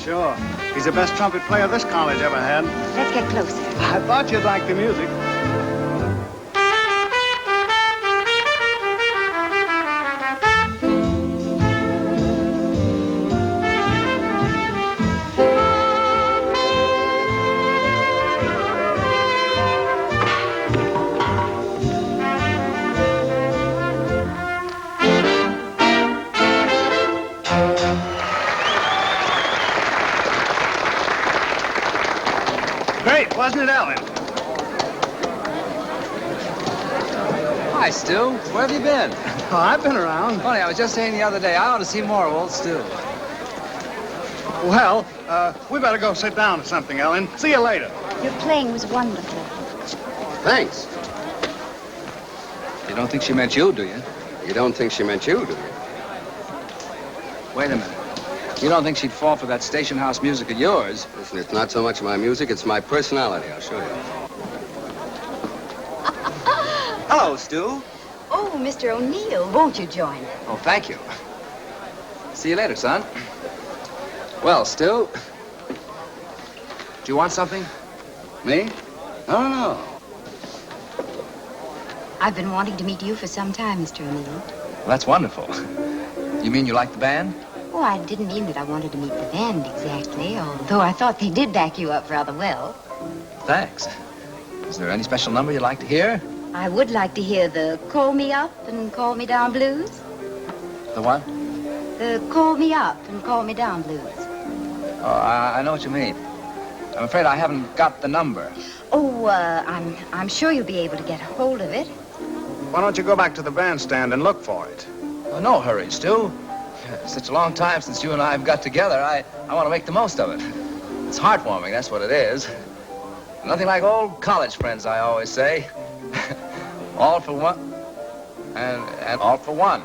sure. He's the best trumpet player this college ever had. Let's get closer. I thought you'd like the music. Great, wasn't it, Ellen? Hi, Stu. Where have you been? Oh, I've been around. Funny, I was just saying the other day, I ought to see more of old Stu. Well, we better go sit down or something, Ellen. See you later. Your playing was wonderful. Thanks. You don't think she meant you, do you? You don't think she meant you, do you? Wait a minute. You don't think she'd fall for that station house music of yours? Listen, it's not so much my music, it's my personality. I'll show you. Hello, Stu. Oh, Mr. O'Neill, won't you join us? Oh, thank you. See you later, son. Well, Stu, do you want something? Me? No. I've been wanting to meet you for some time, Mr. O'Neill. Well, that's wonderful. You mean you like the band? Oh, I didn't mean that I wanted to meet the band exactly, although I thought they did back you up rather well. Thanks. Is there any special number you'd like to hear? I would like to hear the Call Me Up and Call Me Down blues. The what? The Call Me Up and Call Me Down blues. Oh, I know what you mean. I'm afraid I haven't got the number. Oh, I'm sure you'll be able to get a hold of it. Why don't you go back to the bandstand and look for it? Oh, no hurry, Stu. Such a long time since you and I have got together, I want to make the most of it. It's heartwarming, that's what it is. Nothing like old college friends, I always say. All for one, and all for one.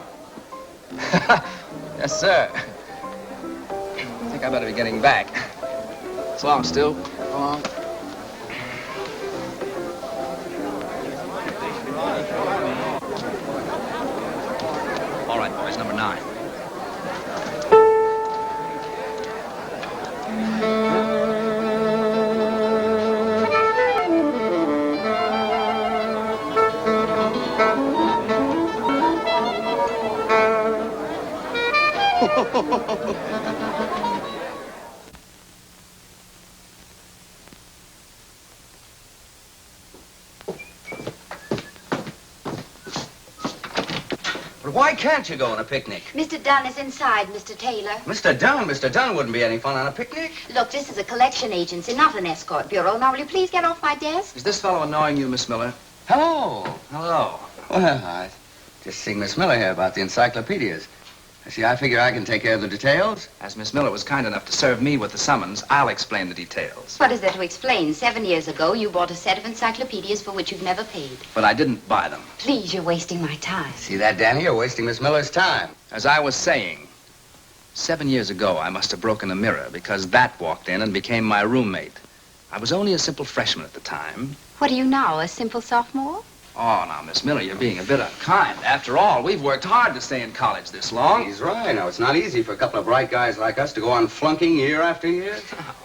Yes, sir. I think I better be getting back. So long, Stu. So long. All right, boys, number 9. But why can't you go on a picnic? Mr. Dunn is inside, Mr. Taylor. Mr. Dunn wouldn't be any fun on a picnic. Look, this is a collection agency, not an escort bureau. Now, will you please get off my desk? Is this fellow annoying you, Miss Miller? Hello. Hello. Well, I just seeing Miss Miller here about the encyclopedias. See, I figure I can take care of the details. As Miss Miller was kind enough to serve me with the summons, I'll explain the details. What is there to explain? 7 years ago, you bought a set of encyclopedias for which you've never paid. But I didn't buy them. Please, you're wasting my time. See that, Danny? You're wasting Miss Miller's time. As I was saying, 7 years ago, I must have broken a mirror because that walked in and became my roommate. I was only a simple freshman at the time. What are you now, a simple sophomore? Oh, now, Miss Miller, you're being a bit unkind. After all, we've worked hard to stay in college this long. He's right. Now, it's not easy for a couple of bright guys like us to go on flunking year after year.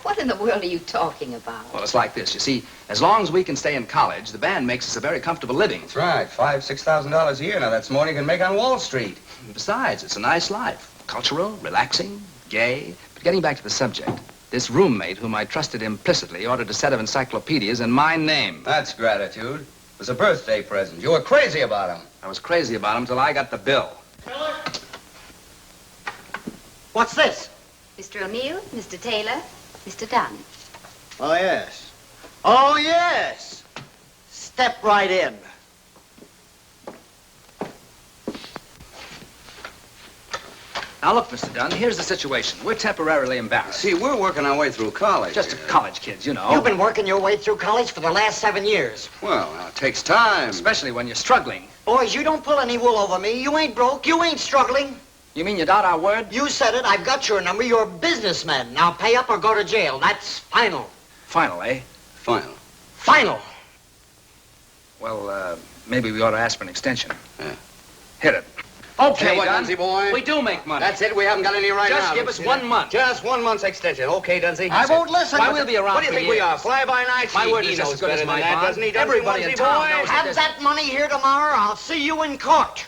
What in the world are you talking about? Well, it's like this. You see, as long as we can stay in college, the band makes us a very comfortable living. That's right. $5,000-6,000 a year. Now, that's more than you can make on Wall Street. Besides, it's a nice life. Cultural, relaxing, gay. But getting back to the subject, this roommate whom I trusted implicitly ordered a set of encyclopedias in my name. That's gratitude. It was a birthday present. You were crazy about him. I was crazy about him till I got the bill. Miller? What's this? Mr. O'Neill, Mr. Taylor, Mr. Dunn. Oh, yes. Oh, yes. Step right in. Now, look, Mr. Dunn, here's the situation. We're temporarily embarrassed. See, we're working our way through college. Just here. college kids, you know. You've been working your way through college for the last 7 years. Well, now, it takes time. Especially when you're struggling. Boys, you don't pull any wool over me. You ain't broke. You ain't struggling. You mean you doubt our word? You said it. I've got your number. You're a businessman. Now pay up or go to jail. That's final. Final, eh? Final. Final. Well, maybe we ought to ask for an extension. Yeah. Hit it. Okay, what, Dunn. Dunsey boy? We do make money. That's it. We haven't got any right now. Just give us 1 month. Just 1 month's extension. Okay, Dunsey? I won't listen. Why, we'll be around What do you for think we years. are? Fly-by-nights? My word He is just knows as good as better my than that, bond. doesn't he, Dunsey? Everybody in Dunsey town boy? knows Have that money here tomorrow. I'll see you in court.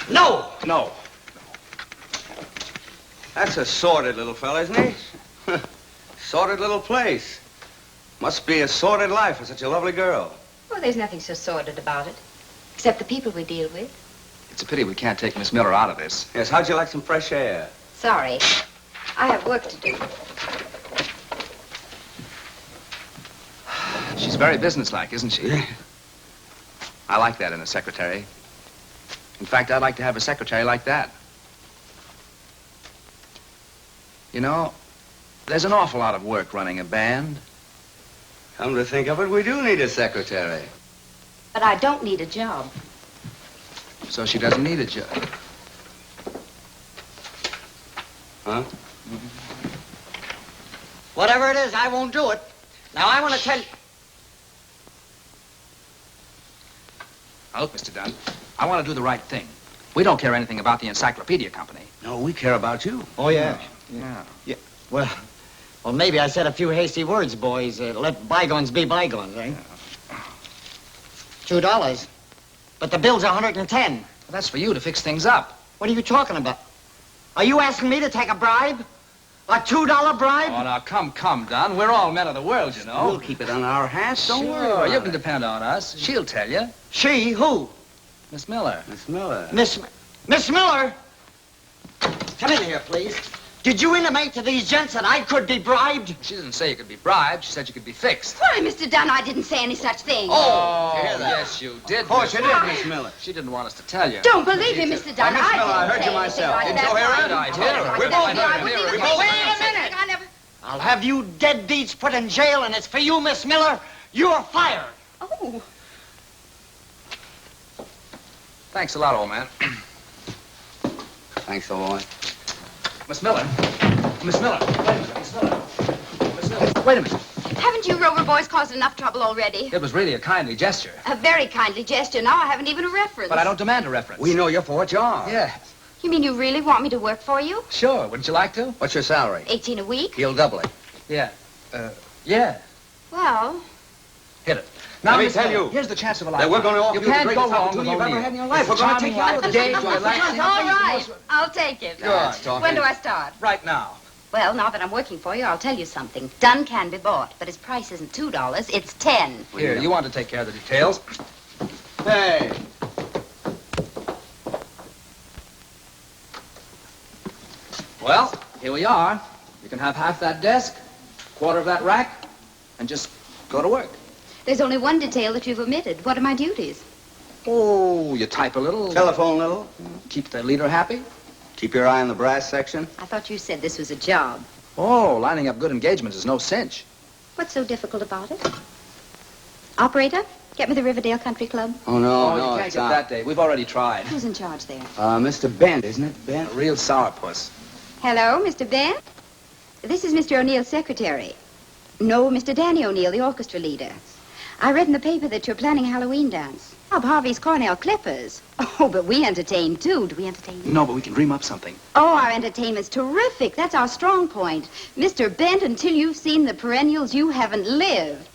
No. No. That's a sordid little fella, isn't he? Sordid little place. Must be a sordid life for such a lovely girl. Oh, there's nothing so sordid about it. Except the people we deal with. It's a pity we can't take Miss Miller out of this. Yes, how'd you like some fresh air? Sorry. I have work to do. She's very businesslike, isn't she? Yeah. I like that in a secretary. In fact, I'd like to have a secretary like that. You know, there's an awful lot of work running a band. Come to think of it, we do need a secretary. But I don't need a job. So she doesn't need a job. Huh? Whatever it is, I won't do it. Now, I want to tell you... Now, look, Mr. Dunn, I want to do the right thing. We don't care anything about the encyclopedia company. No, we care about you. Oh, yeah. Yeah. Well, maybe I said a few hasty words, boys. Let bygones be bygones, eh? $2. But the bill's 110. Well, that's for you to fix things up. What are you talking about? Are you asking me to take a bribe? A $2 bribe? Oh, now, come, Dunn. We're all men of the world, you know. We'll keep it on our hats. Don't worry Sure, about you it. can depend on us. She'll tell you. She? Who? Miss Miller. Miss Miller. Miss Miller? Come in here, please. Did you intimate to these gents that I could be bribed? She didn't say you could be bribed. She said you could be fixed. Why, Mr. Dunn, I didn't say any such thing. Oh, you hear that? yes, you did. Of course you Miss did, Miller. Miss Miller. She didn't want us to tell you. Don't believe me, Mr. Dunn. Miss Miller, I didn't heard say you myself. anything Didn't you like hear that. it? I heard her. We both I heard believe it. it. We both Wait heard a it. minute. I never... I'll have you deadbeats put in jail, and it's for you, Miss Miller. You're fired. Oh. Thanks a lot, old man. Thanks, old boy. Miss Miller. Miss Miller. Wait a minute. Miss Miller. Miss Miller. Wait a minute. Haven't you Rover boys caused enough trouble already? It was really a kindly gesture. A very kindly gesture. Now I haven't even a reference. But I don't demand a reference. We know you're for what you are. Yeah, You mean you really want me to work for you? sure. Wouldn't you like to? What's your salary? 18 a week? He'll double it. Yeah. Yeah. Well, Hit it. Let me Miss tell Miller, you here's the chance of a that lifetime. we're going to offer You you the can't greatest go wrong opportunity with you've ever O'Neill. had in your life. We're It's going to charming take you out life, of the gay, gate. relaxing. all right. I'll take it. Good talking. When do I start? Right now. Well, now that I'm working for you, I'll tell you something. Dunn can be bought, but his price isn't $2, it's 10. Here, you want to take care of the details. Hey. Well, here we are. You can have half that desk, quarter of that rack, and just go to work. There's only one detail that you've omitted. What are my duties? Oh, you type a little. Telephone little. Keep the leader happy. Keep your eye on the brass section. I thought you said this was a job. Oh, lining up good engagements is no cinch. What's so difficult about it? Operator, get me the Riverdale Country Club. Oh, no, Oh, no, you can't it's get not. that day. We've already tried. Who's in charge there? Mr. Bent, isn't it? Bent? A real sourpuss. Hello, Mr. Ben? This is Mr. O'Neill's secretary. No, Mr. Danny O'Neill, the orchestra leader. I read in the paper that you're planning a Halloween dance. Bob Harvey's Cornell Clippers. Oh, but we entertain, too. Do we entertain you? No, but we can dream up something. Oh, our entertainment's terrific. That's our strong point. Mr. Bent, until you've seen the perennials, you haven't lived.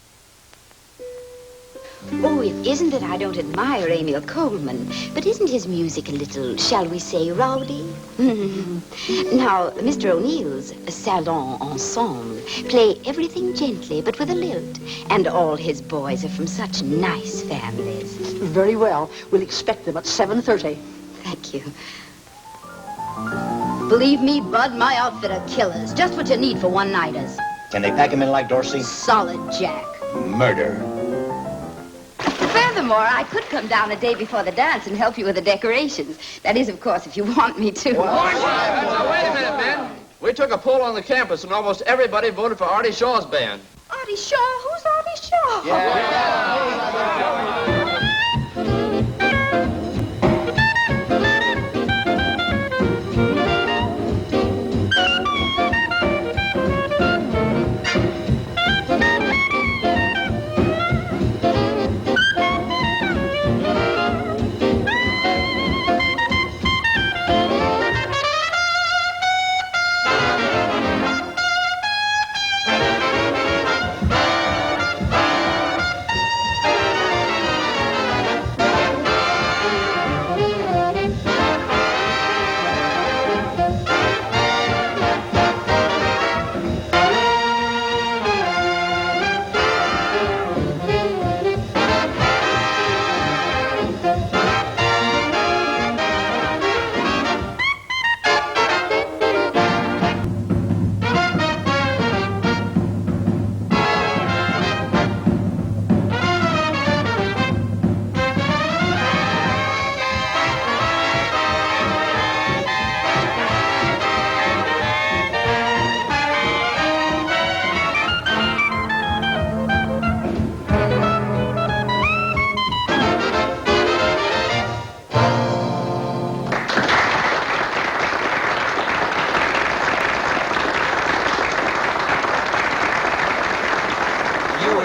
Oh, it isn't that I don't admire Emil Coleman, but isn't his music a little, shall we say, rowdy? Now, Mr. O'Neill's Salon Ensemble play everything gently, but with a lilt. And all his boys are from such nice families. Very well. We'll expect them at 7:30. Thank you. Believe me, Bud, my outfit are killers. Just what you need for one-nighters. Can they pack him in like Dorsey? Solid Jack. Murder. Furthermore, I could come down a day before the dance and help you with the decorations. That is, of course, if you want me to. Now, wait a minute, man. We took a poll on the campus, and almost everybody voted for Artie Shaw's band. Artie Shaw? Who's Artie Shaw?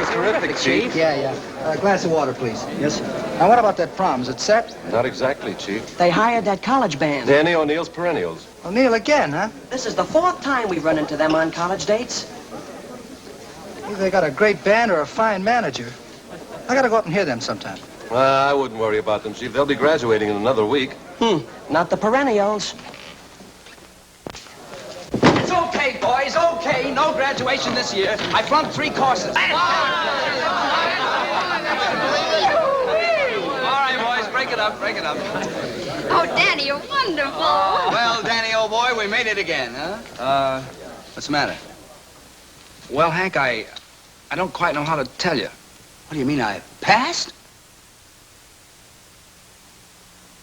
was terrific, Chief. Yeah. A glass of water, please. Yes, sir. Now, what about that prom? Is it set? Not exactly, Chief. They hired that college band. Danny O'Neill's Perennials. O'Neill again, huh? This is the 4th time we've run into them on college dates. Either they got a great band or a fine manager. I gotta go up and hear them sometime. I wouldn't worry about them, Chief. They'll be graduating in another week. Not the Perennials. It's okay, boys, okay. No graduation this year. I flunked 3 courses. All right, boys, break it up. Oh, Danny, you're wonderful. Well, Danny, old boy, we made it again, huh? What's the matter? Well, Hank, I don't quite know how to tell you. What do you mean, I passed?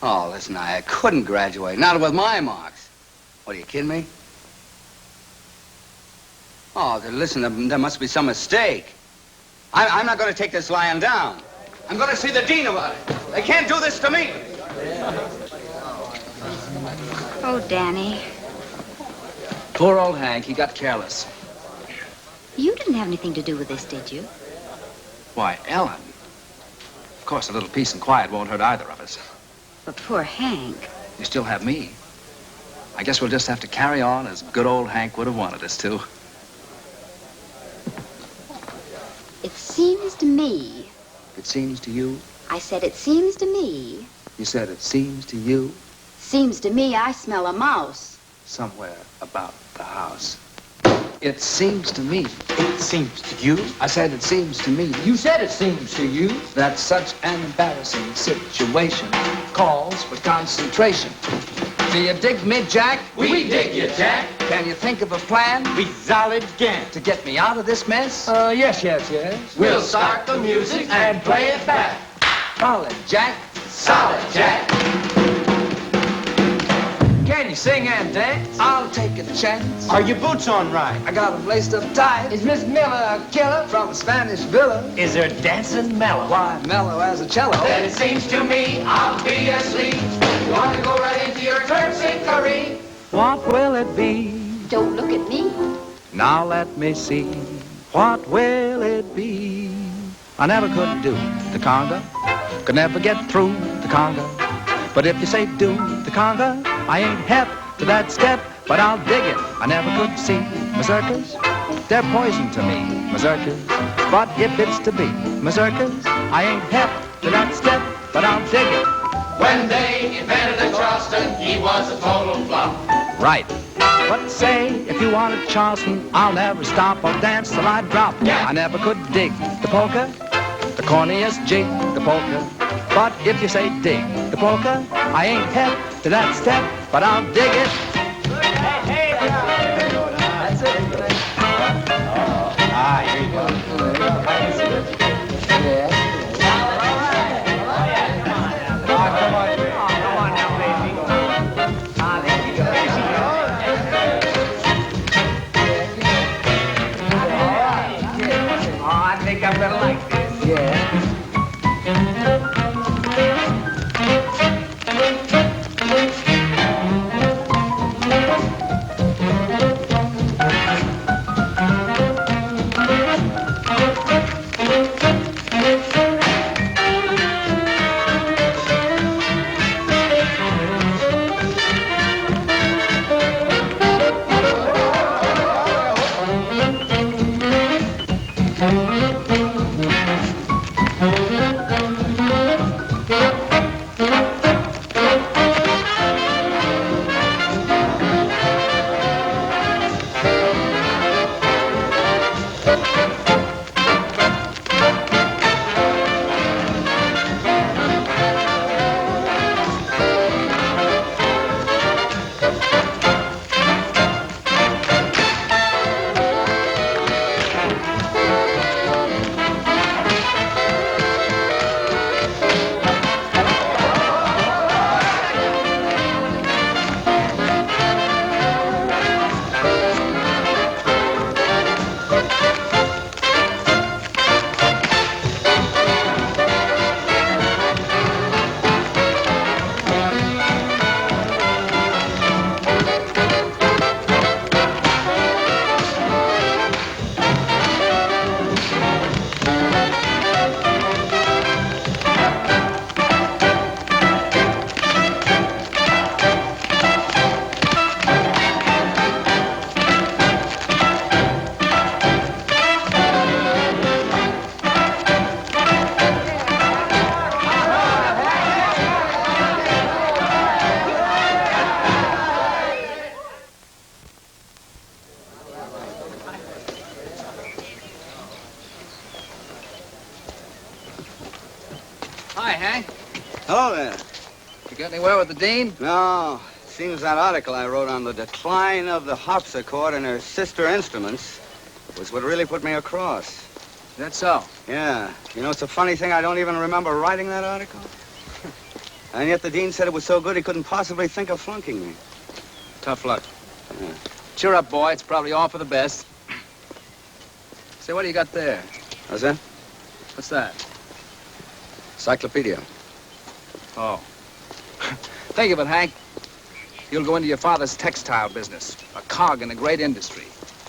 Oh, listen, I couldn't graduate. Not with my marks. What, are you kidding me? Oh, listen, there must be some mistake. I'm not going to take this lying down. I'm going to see the dean about it. They can't do this to me. Oh, Danny, Poor old Hank, he got careless. you didn't have anything to do with this, did you? Why, Ellen. Of course, a little peace and quiet won't hurt either of us. But poor Hank. You still have me. I guess we'll just have to carry on as good old Hank would have wanted us to. It seems to me. It seems to you? I said it seems to me. You said it seems to you? Seems to me I smell a mouse. Somewhere about the house. It seems to me. It seems to you? I said it seems to me. You said it seems to you. That such an embarrassing situation calls for concentration. Do you dig me, Jack? We dig you, Jack. Can you think of a plan We solid again. to get me out of this mess? Yes. We'll start the music and play it back. Solid, Jack. Solid, Jack. Can you sing and dance? I'll take a chance. Are your boots on right? I got 'em laced up tight. Is Miss Miller a killer from a Spanish villa? Is there dancing mellow? Why, mellow as a cello. Then it seems to me I'll be asleep. You want to go right into your terpsichore? What will it be? Don't look at me. Now let me see. What will it be? I never could do the conga. Could never get through the conga. But if you say do the conga, I ain't hep to that step, but I'll dig it. I never could see mazurkas. They're poison to me, mazurkas. But if it's to be mazurkas, I ain't hep to that step, but I'll dig it. When they invented the Charleston, he was a total flop. Right. But say, if you wanted Charleston, I'll never stop or dance till I drop. Yeah. I never could dig the polka, the corniest jig, the polka. But if you say dig the polka, I ain't hep to that step, but I'll dig it. That's it. Here you go. I think I'm gonna like this. Yeah. Hi, Hank. Hello there. You get anywhere with the dean? No. Seems that article I wrote on the decline of the harpsichord and her sister instruments was what really put me across. Is that so? Yeah. You know, it's a funny thing. I don't even remember writing that article. And yet the dean said it was so good he couldn't possibly think of flunking me. Tough luck. Yeah. Cheer up, boy. It's probably all for the best. Say, what do you got there? What's that? What's that? Encyclopedia. Oh. Think of it, Hank. You'll go into your father's textile business, a cog in a great industry,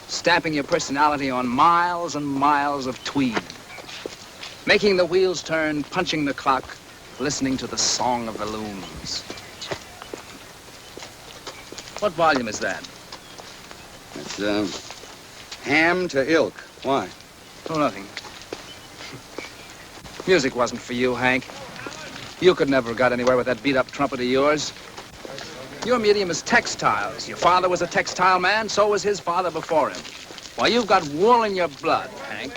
stamping your personality on miles and miles of tweed, making the wheels turn, punching the clock, listening to the song of the looms. What volume is that? It's, Ham to Ilk. Why? Oh, nothing. Music wasn't for you, Hank. You could never have got anywhere with that beat-up trumpet of yours. Your medium is textiles. Your father was a textile man, so was his father before him. Why, you've got wool in your blood, Hank.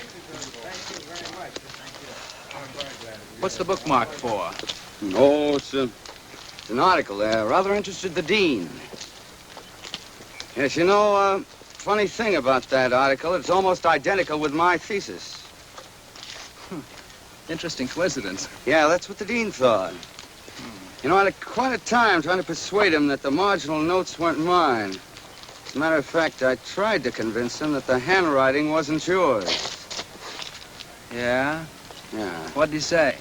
What's the bookmark for? Oh, it's an article there. Rather interested the dean. Yes, you know, funny thing about that article, it's almost identical with my thesis. Interesting coincidence. Yeah, that's what the dean thought. You know, I had quite a time trying to persuade him that the marginal notes weren't mine. As a matter of fact, I tried to convince him that the handwriting wasn't yours. Yeah? Yeah. What'd he say?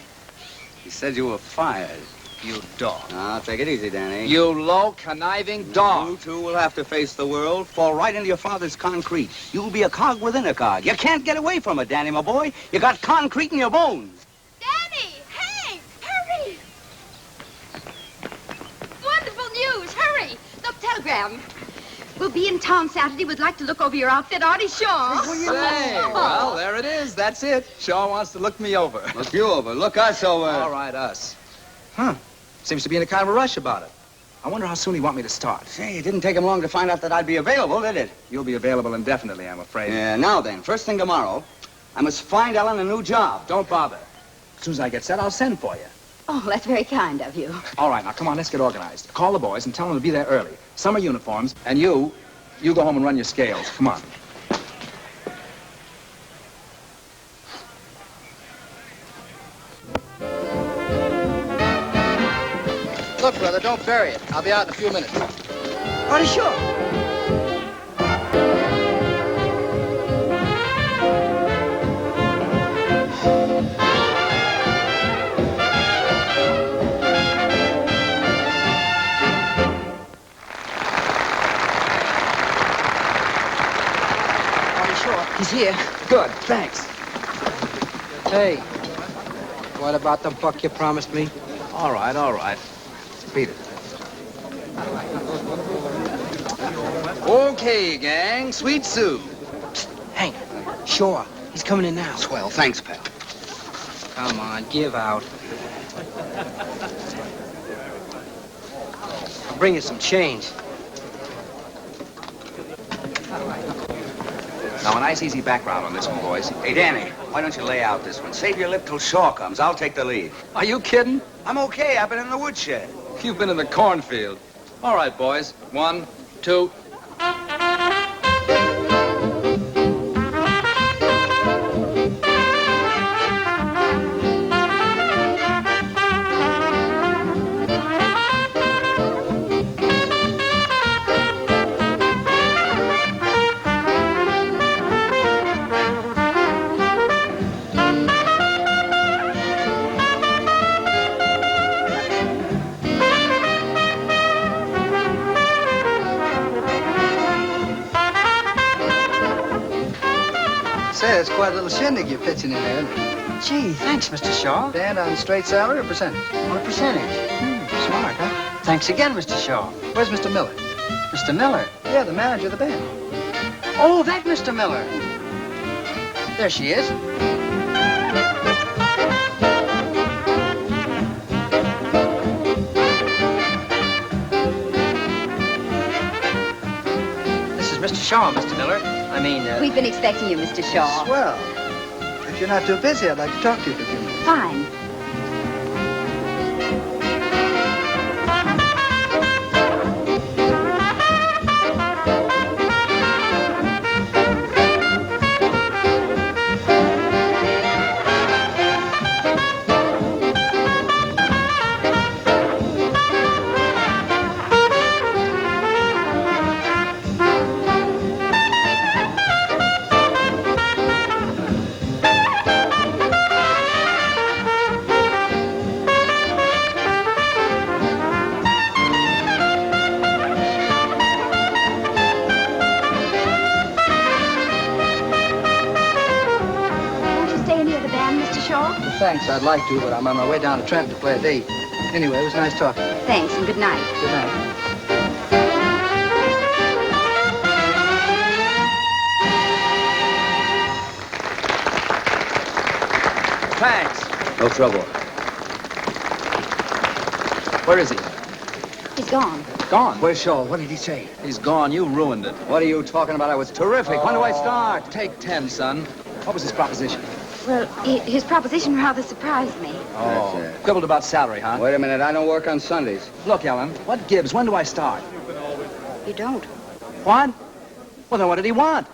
He said you were fired. You dog. Now, take it easy, Danny. You low, conniving dog. You two will have to face the world, fall right into your father's concrete. You'll be a cog within a cog. You can't get away from it, Danny, my boy. You got concrete in your bones. Danny! Hank! Hurry! Wonderful news! Hurry! Look, telegram. We'll be in town Saturday. We'd like to look over your outfit, Artie Shaw. Say, well, there it is. That's it. Shaw wants to look me over. Look you over. Look us over. All right, us. Huh. Seems to be in a kind of a rush about it. I wonder how soon he want me to start. Say, it didn't take him long to find out that I'd be available, did it? You'll be available indefinitely, I'm afraid. Yeah, now then, first thing tomorrow, I must find Ellen a new job. Don't bother. As soon as I get set, I'll send for you. Oh, that's very kind of you. All right, now, come on, let's get organized. Call the boys and tell them to be there early. Summer uniforms, and you go home and run your scales. Come on. Look, brother, don't bury it. I'll be out in a few minutes. Artie Shaw. He's here. Good, thanks. Hey, what about the buck you promised me? All right. Beat it. Okay, gang. Sweet Sue. Hank, Shaw, he's coming in now. Swell, thanks, pal. Come on, give out. I'll bring you some change. Now, a nice, easy background on this one, boys. Hey, Danny, why don't you lay out this one? Save your lip till Shaw comes. I'll take the lead. Are you kidding? I'm okay. I've been in the woodshed. You've been in the cornfield. All right, boys. 1, 2. Say, it's quite a little shindig you're pitching in there. Gee, thanks, Mr. Shaw. Band on straight salary or percentage? On a percentage. Smart, huh? Thanks again, Mr. Shaw. Where's Mr. Miller? Mr. Miller? Yeah, the manager of the band. Oh, that Mr. Miller. There she is. This is Mr. Shaw, Mr. Miller. We've been expecting you, Mr. Shaw. Swell. If you're not too busy, I'd like to talk to you for a few minutes. Fine. thanks. I'd like to, but I'm on my way down to Trenton to play a date. Anyway, it was nice talking. Thanks, and good night. Good night. Thanks. No trouble. Where is he? He's gone. Gone. Where's Shaw? What did he say? He's gone. You ruined it. What are you talking about? It was terrific. When do I start? Take 10, son. What was his proposition? Well, his proposition rather surprised me. Oh, That's it. quibbled about salary, huh? Wait a minute. I don't work on Sundays. Look, Ellen, what gives? When do I start? You don't. What? Well, then what did he want?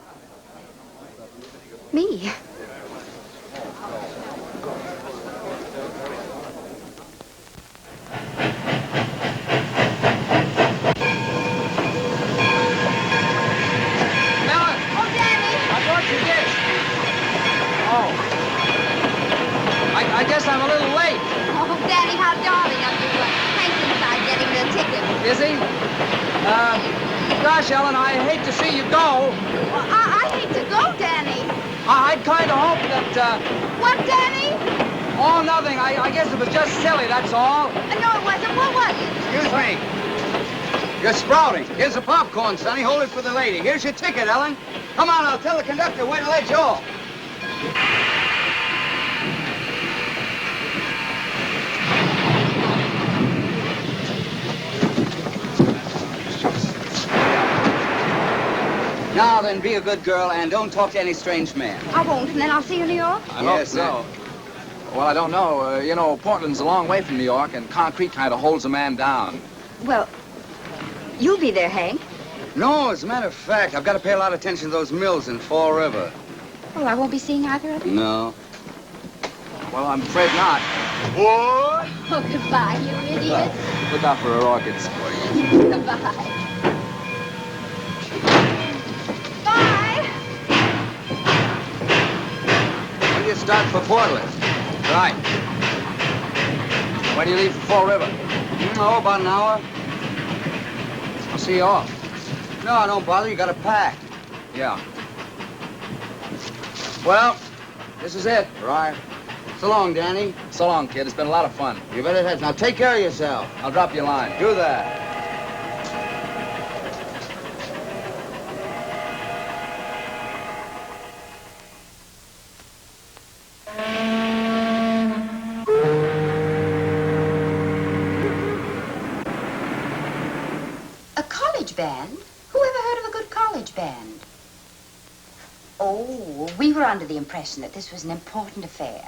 Me. I guess I'm a little late. Oh, Daddy, how darling of you. Hank's inside getting the ticket. Is he? Gosh, Ellen, I hate to see you go. Well, I hate to go, Danny. I'd kind of hope that, What, Danny? Oh, nothing. I guess it was just silly, that's all. No, it wasn't. What was it? Excuse me. You're sprouting. Here's the popcorn, Sonny. Hold it for the lady. Here's your ticket, Ellen. Come on, I'll tell the conductor when to let you off. Now then, be a good girl and don't talk to any strange man. I won't, and then I'll see you in New York. I hope so. Well, I don't know. You know, Portland's a long way from New York, and concrete kind of holds a man down. Well, you'll be there, Hank. No, as a matter of fact, I've got to pay a lot of attention to those mills in Fall River. Well, I won't be seeing either of you. No. Well, I'm afraid not. What? Oh, goodbye, you idiot. Look out for her orchids. Goodbye. Bye. When do you start for Portland? Right. When do you leave for Fall River? Oh, about an hour. I'll see you off. No, don't bother. You got to pack. Yeah. Well, this is it. Right. So long, Danny. So long, kid. It's been a lot of fun. You bet it has. Now take care of yourself. I'll drop you a line. Do that. A college band? Who ever heard of a good college band? Oh, we were under the impression that this was an important affair.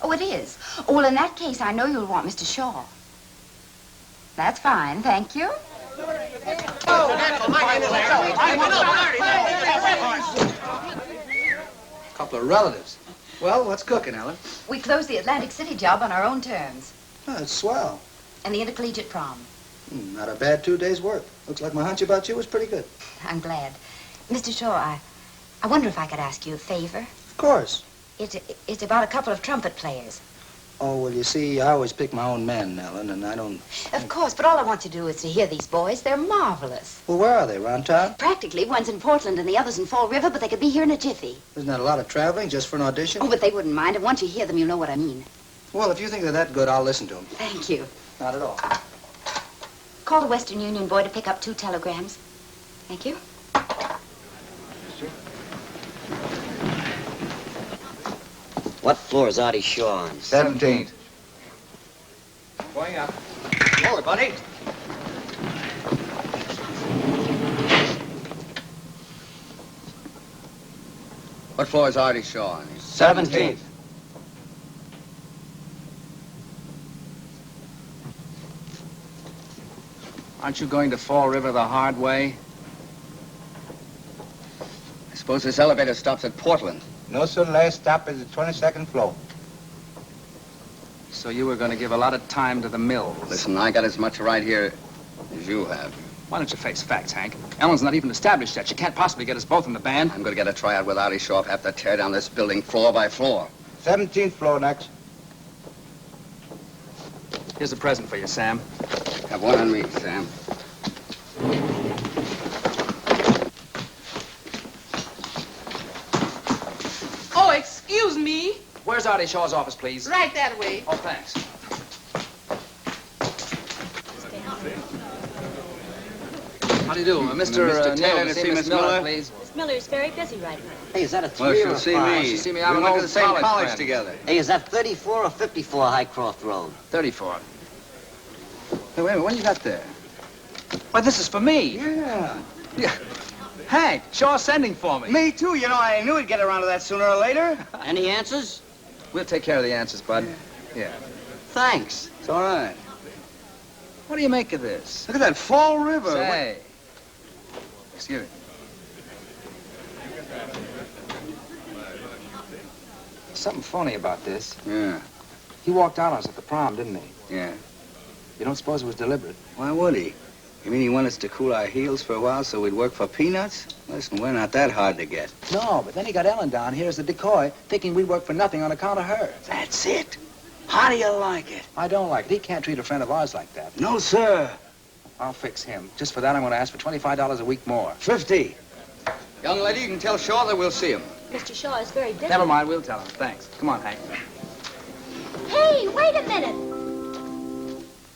Oh, it is. Oh, well, in that case, I know you'll want Mr. Shaw. That's fine, thank you. A couple of relatives. Well, what's cooking, Ellen? We closed the Atlantic City job on our own terms. Oh, it's swell. And the intercollegiate prom. Not a bad 2 days' work. Looks like my hunch about you was pretty good. I'm glad. Mr. Shaw, I wonder if I could ask you a favor. Of course. It's about a couple of trumpet players. Oh, well, you see, I always pick my own men, Ellen, and I don't... Of course, but all I want to do is to hear these boys. They're marvelous. Well, where are they, around town? Practically, one's in Portland and the other's in Fall River, but they could be here in a jiffy. Isn't that a lot of traveling just for an audition? Oh, but they wouldn't mind, and once you hear them, you'll know what I mean. Well, if you think they're that good, I'll listen to them. Thank you. Not at all. Call the Western Union boy to pick up 2 telegrams. Thank you. What floor is Artie Shaw on? 17th. Going up. Forward, buddy. What floor is Artie Shaw on? 17th. Aren't you going to Fall River the hard way? I suppose this elevator stops at Portland. No, sir. Last stop is the 22nd floor. So you were going to give a lot of time to the mills. Listen, I got as much right here as you have. Why don't you face facts, Hank? Ellen's not even established yet. She can't possibly get us both in the band. I'm going to get a tryout with Artie Shaw. Have to tear down this building floor by floor. 17th floor next. Here's a present for you, Sam. Have one on me, Sam. Oh, excuse me. Where's Artie Shaw's office, please? Right that way. Oh, thanks. How do you do? Mr. Taylor Neal, to see Miss Miller, Miller? please. Miss Miller's very busy right now. Hey, is that a Well, three or she'll a see five? me. She'll see me out We on went to old the same college college friend. together. Hey, is that 34 or 54 Highcroft Road? 34. Hey, wait a minute, what do you got there? Why, this is for me. Yeah. Hank, Shaw's sending for me. Me too. You know, I knew he'd get around to that sooner or later. Any answers? We'll take care of the answers, bud. Yeah. Thanks. It's all right. What do you make of this? Look at that Fall River. Say. Excuse me. Something funny about this. Yeah. He walked out on us at the prom, didn't he? Yeah. You don't suppose it was deliberate? Why would he? You mean he wanted us to cool our heels for a while so we'd work for peanuts? Listen, we're not that hard to get. No, but then he got Ellen down here as a decoy, thinking we'd work for nothing on account of her. That's it. How do you like it? I don't like it. He can't treat a friend of ours like that. No, sir. I'll fix him. Just for that, I'm going to ask for $25 a week more. 50. Young lady, you can tell Shaw that we'll see him. Mr. Shaw is very busy. Never mind, we'll tell him. Thanks. Come on, Hank. Hey, wait a minute.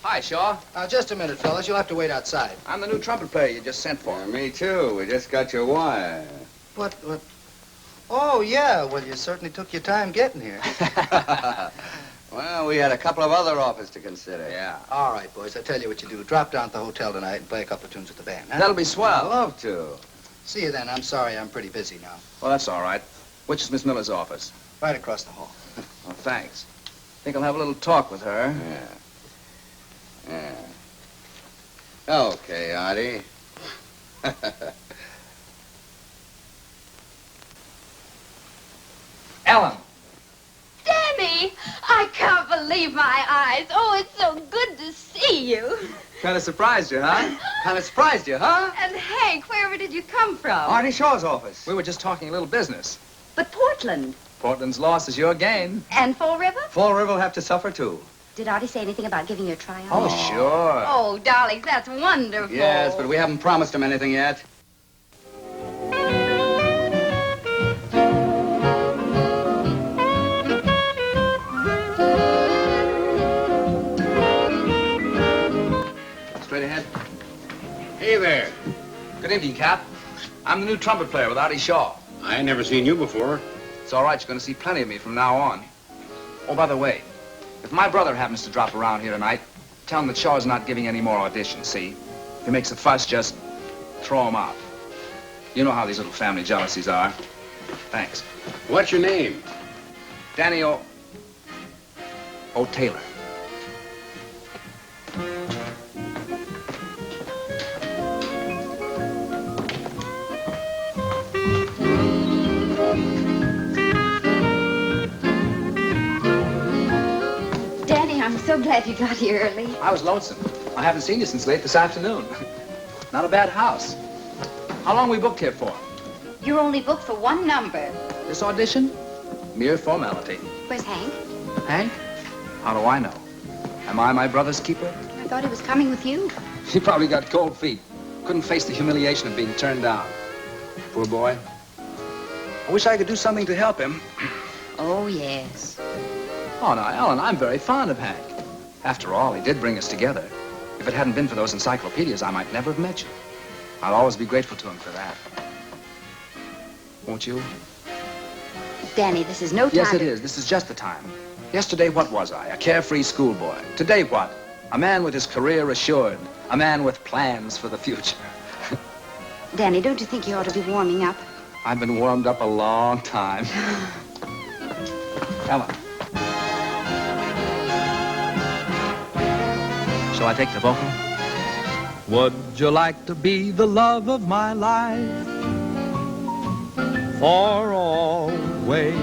Hi, Shaw. Just a minute, fellas. You'll have to wait outside. I'm the new trumpet player you just sent for. Me too. We just got your wire. What? Oh, yeah. Well, you certainly took your time getting here. Well, we had a couple of other offers to consider. Yeah. All right, boys. I'll tell you what you do. Drop down at the hotel tonight and play a couple of tunes with the band, huh? That'll be I'd swell. love to. See you then. I'm sorry. I'm pretty busy now. Well, that's all right. Which is Miss Miller's office? Right across the hall. Oh, thanks. Think I'll have a little talk with her. Yeah. Okay, Artie. Ellen. Danny, I can't believe my eyes. Oh, it's so good to see you. Kind of surprised you, huh? Kind of surprised you, huh? And Hank, wherever did you come from? Artie Shaw's office. We were just talking a little business. But Portland. Portland's loss is your gain. And Fall River? Fall River will have to suffer, too. Did Artie say anything about giving you a tryout? Oh, sure. Oh, darlings, that's wonderful. Yes, but we haven't promised him anything yet. Straight ahead. Hey there. Good evening, Cap. I'm the new trumpet player with Artie Shaw. I ain't never seen you before. It's all right. You're going to see plenty of me from now on. Oh, by the way, if my brother happens to drop around here tonight, tell him that Shaw's not giving any more auditions, see? If he makes a fuss, just throw him out. You know how these little family jealousies are. Thanks. What's your name? Danny O. Taylor. Danny, I'm so glad you got here early. I was lonesome. I haven't seen you since late this afternoon. Not a bad house. How long we booked here for? You're only booked for one number. This audition? Mere formality. Where's Hank? Hank? How do I know? Am I my brother's keeper? I thought he was coming with you. He probably got cold feet. Couldn't face the humiliation of being turned down. Poor boy. I wish I could do something to help him. Oh, yes. Oh, now, Ellen, I'm very fond of Hank. After all, he did bring us together. If it hadn't been for those encyclopedias, I might never have met you. I'll always be grateful to him for that. Won't you? Danny, this is no time. Yes, it is. This is just the time. Yesterday, what was I? A carefree schoolboy. Today, what? A man with his career assured. A man with plans for the future. Danny, don't you think you ought to be warming up? I've been warmed up a long time. Ellen. Shall I take the vocal? Would you like to be the love of my life for always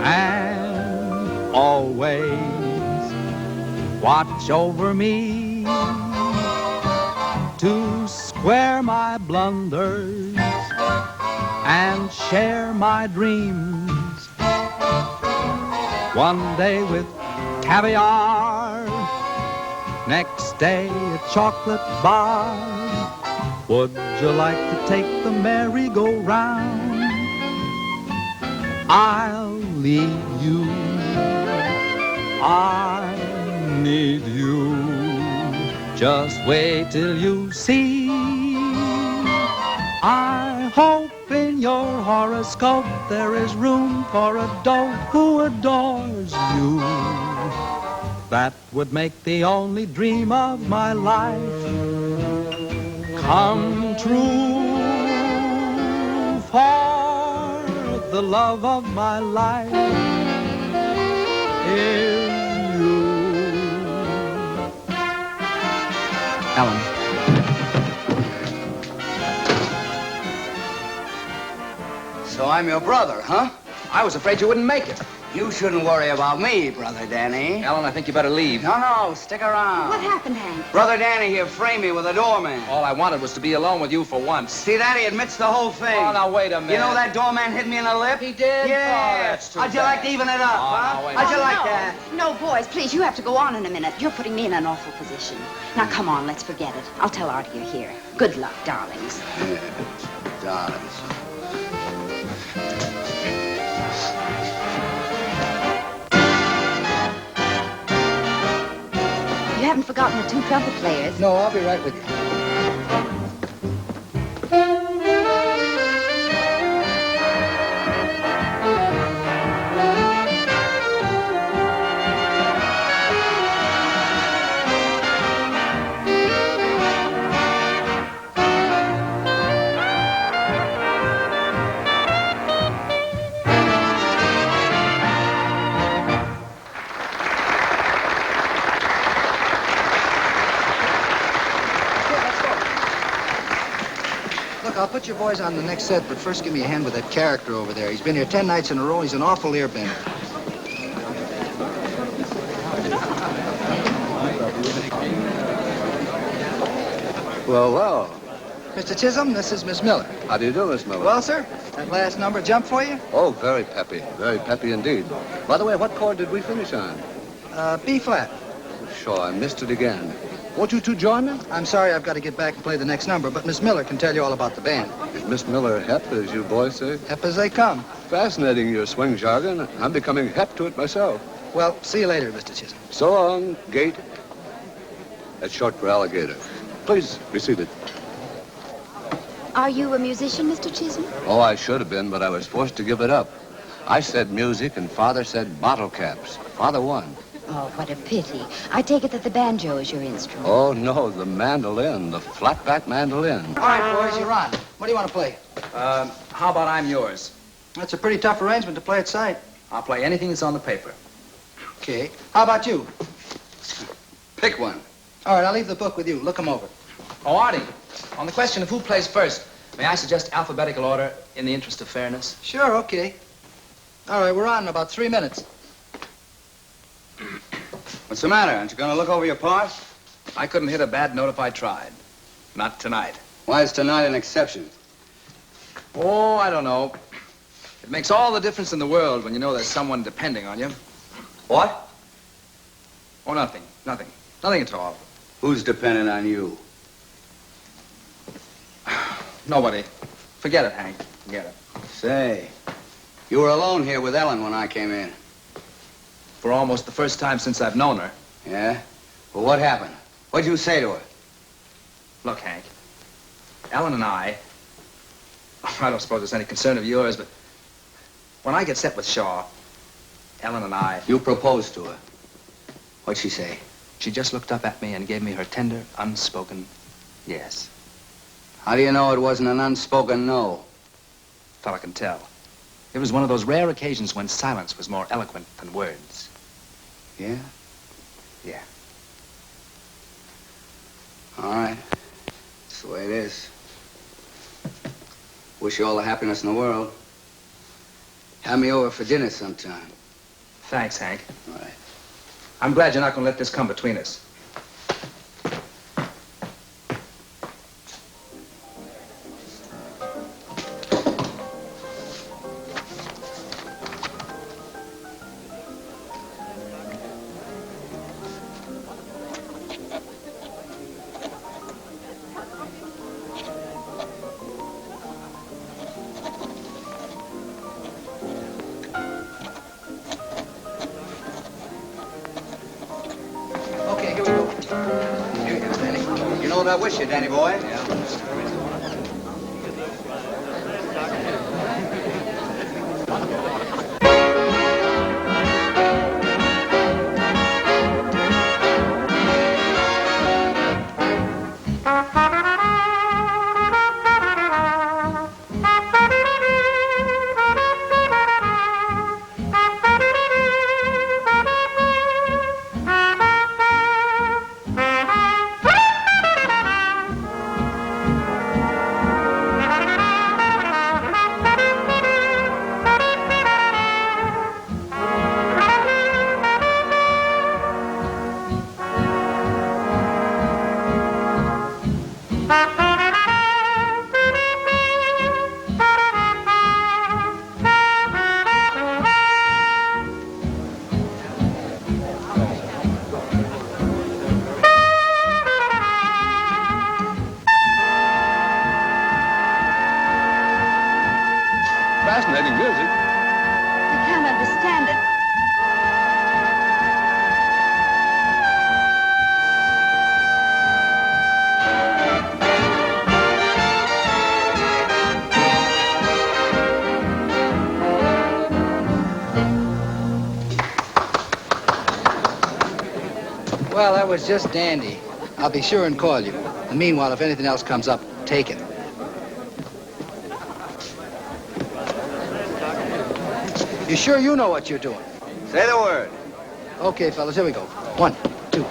and always? Watch over me to square my blunders and share my dreams. One day with caviar, next day a chocolate bar. Would you like to take the merry-go-round? I'll leave you. I need you. Just wait till you see. I hope in your horoscope there is room for a dope who adores you. That would make the only dream of my life come true. For the love of my life is you. Ellen. So I'm your brother, huh? I was afraid you wouldn't make it. You shouldn't worry about me, Brother Danny. Ellen, I think you better leave. No, stick around. What happened, Hank? Brother Danny here framed me with a doorman. All I wanted was to be alone with you for once. See that? He admits the whole thing. Oh, now, wait a minute. You know that doorman hit me in the lip? He did? Yeah. Oh, that's too How'd you like to even it up, huh? no, wait a How'd you minute. like that? No, boys, please, you have to go on in a minute. You're putting me in an awful position. Now, come on, let's forget it. I'll tell Artie you're here. Good luck, darlings. Yeah, darlings. You haven't forgotten the two trumpet players. No, I'll be right with you. Look, I'll put your boys on the next set, but first give me a hand with that character over there. He's been here 10 nights in a row. He's an awful earbender. Well, well. Mr. Chisholm, this is Miss Miller. How do you do, Miss Miller? Well, sir, that last number jump for you? Oh, very peppy. Very peppy indeed. By the way, what chord did we finish on? B flat. Sure, I missed it again. Won't you two join me? I'm sorry I've got to get back and play the next number, but Miss Miller can tell you all about the band. Is Miss Miller hep, as you boys say? Hep as they come. Fascinating, your swing jargon. I'm becoming hep to it myself. Well, see you later, Mr. Chisholm. So long, Gate. That's short for alligator. Please be seated. Are you a musician, Mr. Chisholm? Oh, I should have been, but I was forced to give it up. I said music, and Father said bottle caps. Father won. Oh, what a pity. I take it that the banjo is your instrument. Oh, no, the mandolin, the flat-back mandolin. All right, boys, you're on. What do you want to play? How about I'm yours? That's a pretty tough arrangement to play at sight. I'll play anything that's on the paper. Okay. How about you? Pick one. All right, I'll leave the book with you. Look them over. Oh, Artie, on the question of who plays first, may I suggest alphabetical order in the interest of fairness? Sure, okay. All right, we're on in about 3 minutes. What's the matter? Aren't you going to look over your parts? I couldn't hit a bad note if I tried. Not tonight. Why is tonight an exception? Oh, I don't know. It makes all the difference in the world when you know there's someone depending on you. What? Oh, nothing. Nothing. Nothing at all. Who's dependent on you? Nobody. Forget it, Hank. Forget it. Say, you were alone here with Ellen when I came in. For almost the first time since I've known her. Yeah? Well, what happened? What'd you say to her? Look, Hank. Ellen and I don't suppose it's any concern of yours, but when I get set with Shaw, Ellen and I... You proposed to her. What'd she say? She just looked up at me and gave me her tender, unspoken yes. How do you know it wasn't an unspoken no? Fella can tell. It was one of those rare occasions when silence was more eloquent than words. Yeah? Yeah. All right. That's the way it is. Wish you all the happiness in the world. Have me over for dinner sometime. Thanks, Hank. All right. I'm glad you're not going to let this come between us. hold that with you, Danny boy. Fascinating music. I can't understand it. Well, that was just dandy. I'll be sure and call you. And meanwhile, if anything else comes up, take it. You sure you know what you're doing? Say the word. Okay, fellas, here we go. 1, 2.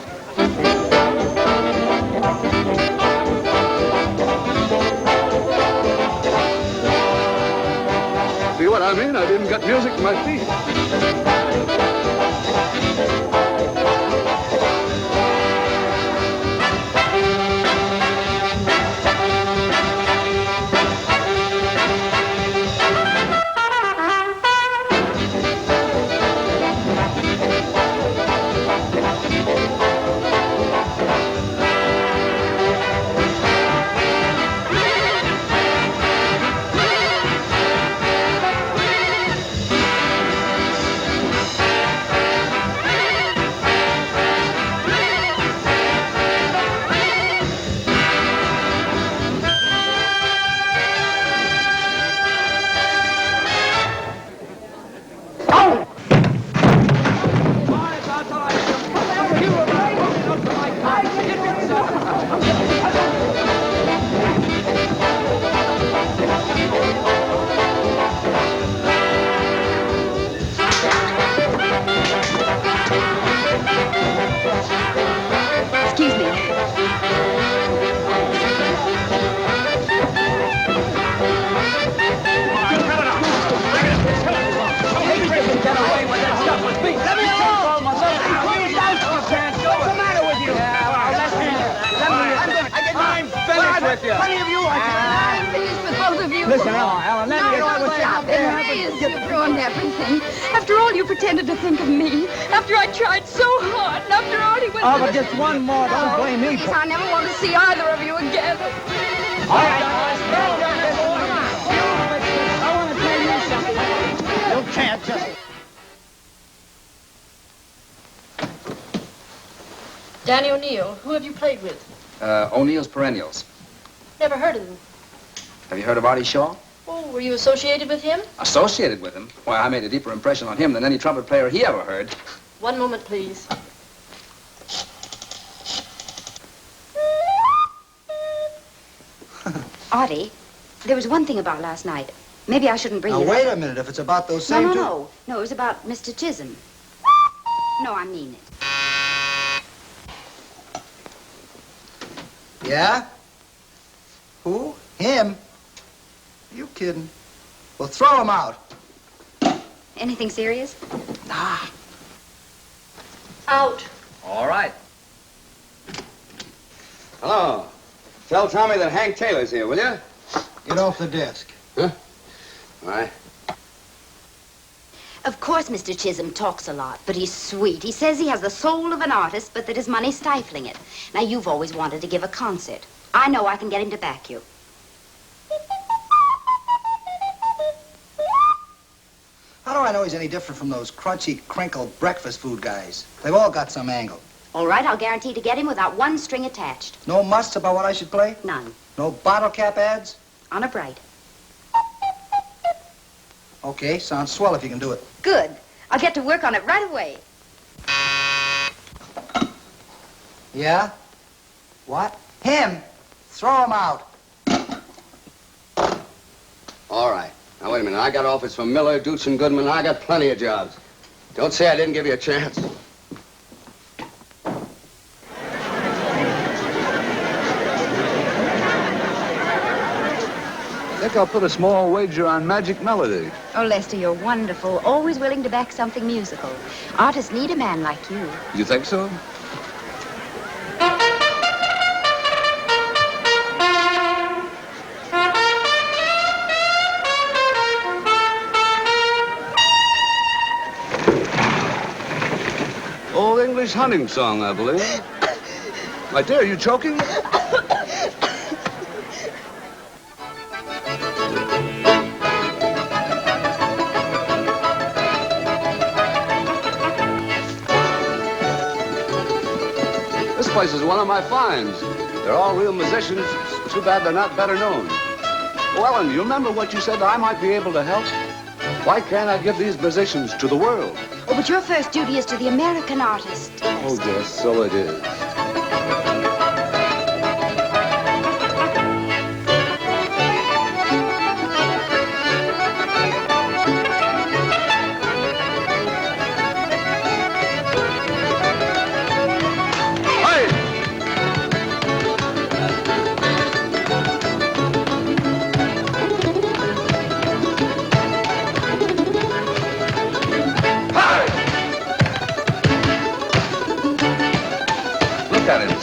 See what I mean? I've even got music in my feet. Excuse me. Get away with that stuff with me. Let me alone. What's the matter with you? I'm finished with you. Plenty of you. I'm finished with both of you. Listen, Ellen, let me get on with you. I've been raised. You've ruined everything. After all you pretended to think of me. After I tried so hard. And after all he went Oh, through. but just one more. Don't blame me. Please, I never want to see either of you again. All right, guys. I want to tell you something. You can't just... Danny O'Neill, who have you played with? O'Neill's Perennials. Never heard of them. Have you heard of Artie Shaw? Oh, were you associated with him? Associated with him? Why, I made a deeper impression on him than any trumpet player he ever heard. One moment, please. Artie, there was one thing about last night. Maybe I shouldn't bring Now, it wait up. a minute. If it's about those same two... No, it was about Mr. Chisholm. No, I mean it. Yeah? Who? Him? You kidding? Well, throw him out. Anything serious? Nah. Out. All right. Hello. Tell Tommy that Hank Taylor's here, will you? Get off the desk. Huh? All right. Of course, Mr. Chisholm talks a lot, but he's sweet. He says he has the soul of an artist, but that his money's stifling it. Now, you've always wanted to give a concert. I know I can get him to back you. How do I know he's any different from those crunchy, crinkled breakfast food guys? They've all got some angle. All right, I'll guarantee to get him without one string attached. No musts about what I should play? None. No bottle cap ads? Honor bright. Okay, sounds swell if you can do it. Good. I'll get to work on it right away. Yeah? What? Him! Throw him out. All right. Now, wait a minute. I got offers from Miller, Dutch, and Goodman. I got plenty of jobs. Don't say I didn't give you a chance. I think I'll put a small wager on Magic Melody. Oh, Lester, you're wonderful. Always willing to back something musical. Artists need a man like you. You think so? Old English hunting song, I believe. My dear, are you choking? This place is one of my finds. They're all real musicians. It's too bad they're not better known. Oh, Ellen, you remember what you said I might be able to help? Why can't I give these musicians to the world? Oh, but your first duty is to the American artist. Oh, yes, so it is.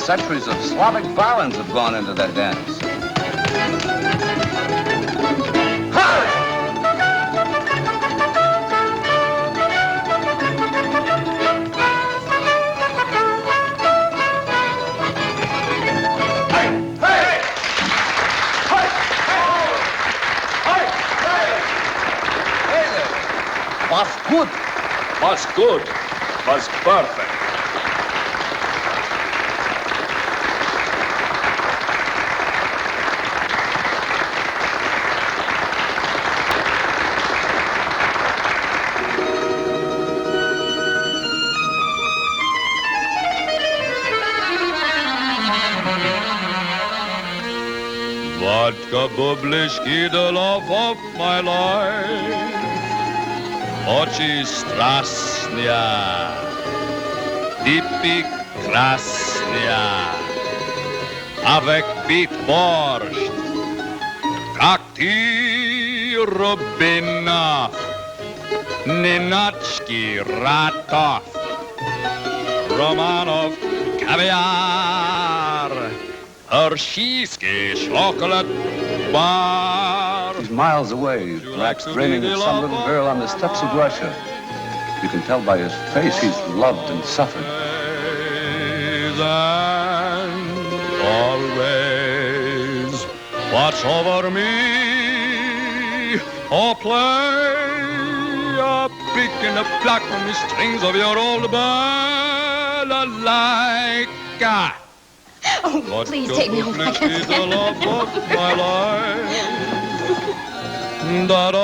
Centuries of Slavic violins have gone into that dance. Was good. Was good. Was perfect. Vodka bublishki, the love of my life. Oczy strasnia, dipy krasnia. Avec bit borscht, как ty Rubinov, Ninotchki Ratov, Romanov caviar. Hersheyski chocolate bar. He's miles away, perhaps dreaming of some little girl on the steppes of Russia. You can tell by his face he's loved and suffered. And always watch over me, or play a pick in the pluck from the strings of your old balalaika. Oh, please take me home. I can't The love of my life, that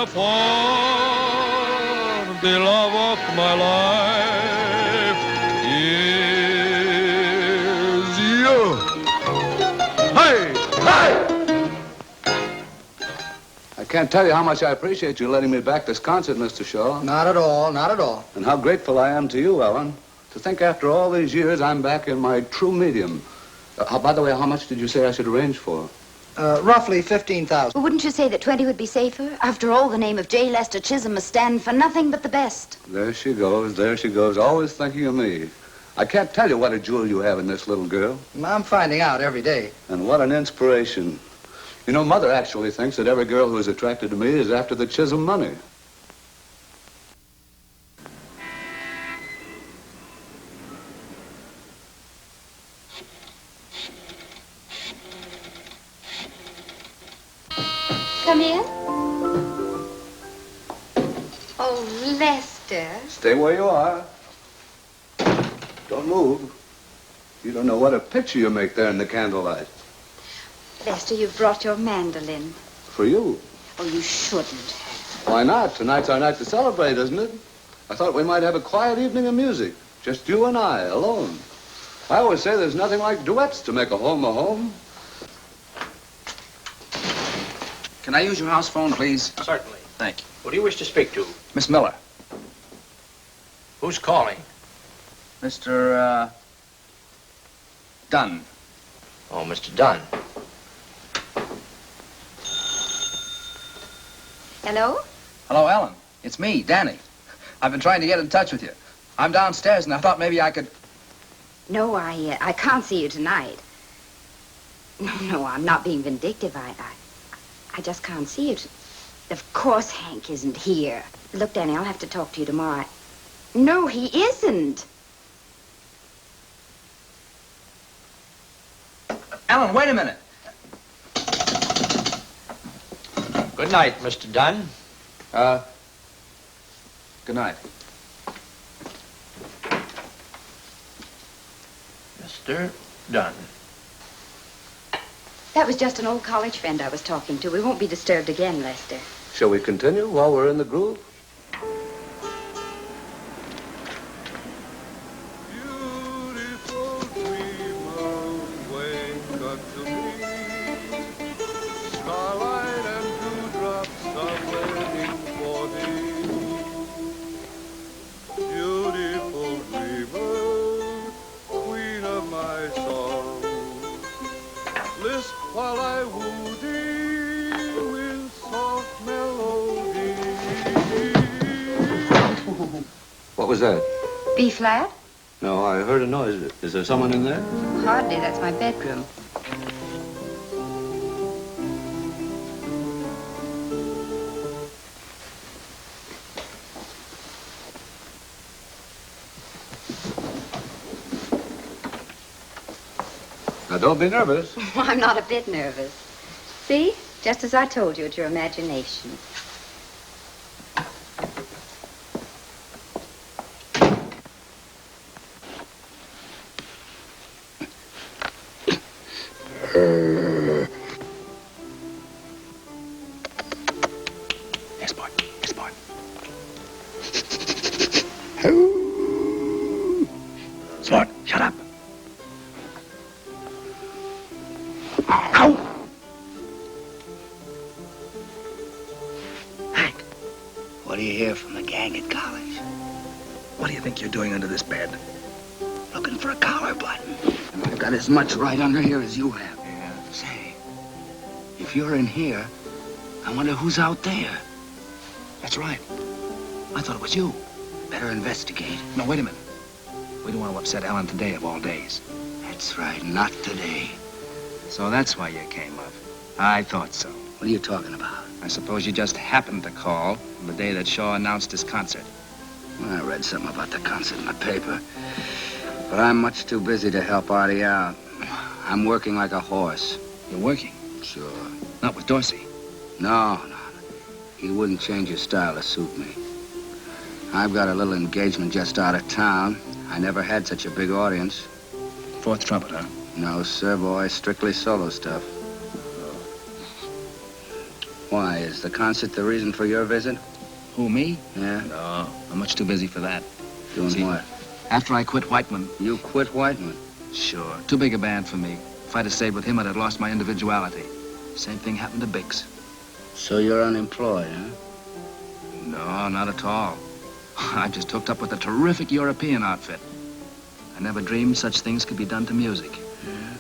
for the love of my life is you. Hey, hey! I can't tell you how much I appreciate you letting me back this concert, Mr. Shaw. Not at all, not at all. And how grateful I am to you, Ellen. To think after all these years I'm back in my true medium. By the way, how much did you say I should arrange for? Roughly 15,000. Well, wouldn't you say that 20 would be safer? After all, the name of J. Lester Chisholm must stand for nothing but the best. There she goes, always thinking of me. I can't tell you what a jewel you have in this little girl. I'm finding out every day. And what an inspiration. You know, Mother actually thinks that every girl who is attracted to me is after the Chisholm money. Come in. Oh, Lester. Stay where you are. Don't move. You don't know what a picture you make there in the candlelight. Lester, you've brought your mandolin. For you. Oh, you shouldn't have. Why not? Tonight's our night to celebrate, isn't it? I thought we might have a quiet evening of music. Just you and I, alone. I always say there's nothing like duets to make a home a home. Can I use your house phone, please? Certainly. Thank you. Who do you wish to speak to? Miss Miller. Who's calling? Mr. Dunn. Oh, Mr. Dunn. Hello? Hello, Ellen. It's me, Danny. I've been trying to get in touch with you. I'm downstairs, and I thought maybe I could... No, I can't see you tonight. No, I'm not being vindictive. I just can't see you. Of course Hank isn't here. Look, Danny, I'll have to talk to you tomorrow. No, he isn't. Ellen, wait a minute. Good night, Mr. Dunn. Good night. Mr. Dunn. That was just an old college friend I was talking to. We won't be disturbed again, Lester. Shall we continue while we're in the groove? While I woo thee with soft melody. What was that? B flat? No, I heard a noise. Is there someone in there? Hardly. That's my bedroom. Now, don't be nervous. I'm not a bit nervous. See? Just as I told you, it's your imagination. Yes, boy. Yes, boy. Smart. Shut up. Hank, what do you hear from the gang at college? What do you think you're doing under this bed? Looking for a collar button. And I've got as much right under here as you have. Yeah. Say, if you're in here, I wonder who's out there. That's right. I thought it was you. Better investigate. No, wait a minute. We don't want to upset Ellen today of all days. That's right, not today. So that's why you came up. I thought so. What are you talking about? I suppose you just happened to call on the day that Shaw announced his concert. Well, I read something about the concert in the paper. But I'm much too busy to help Artie out. I'm working like a horse. You're working? Sure. Not with Dorsey? No. He wouldn't change his style to suit me. I've got a little engagement just out of town. I never had such a big audience. Fourth trumpet, huh? No, sir, boy. Strictly solo stuff. Why, is the concert the reason for your visit? Who, me? Yeah? No, I'm much too busy for that. Doing what? After I quit Whiteman. You quit Whiteman? Sure. Too big a band for me. If I'd have stayed with him, I'd have lost my individuality. Same thing happened to Biggs. So you're unemployed, huh? No, not at all. I just hooked up with a terrific European outfit. I never dreamed such things could be done to music. Yeah.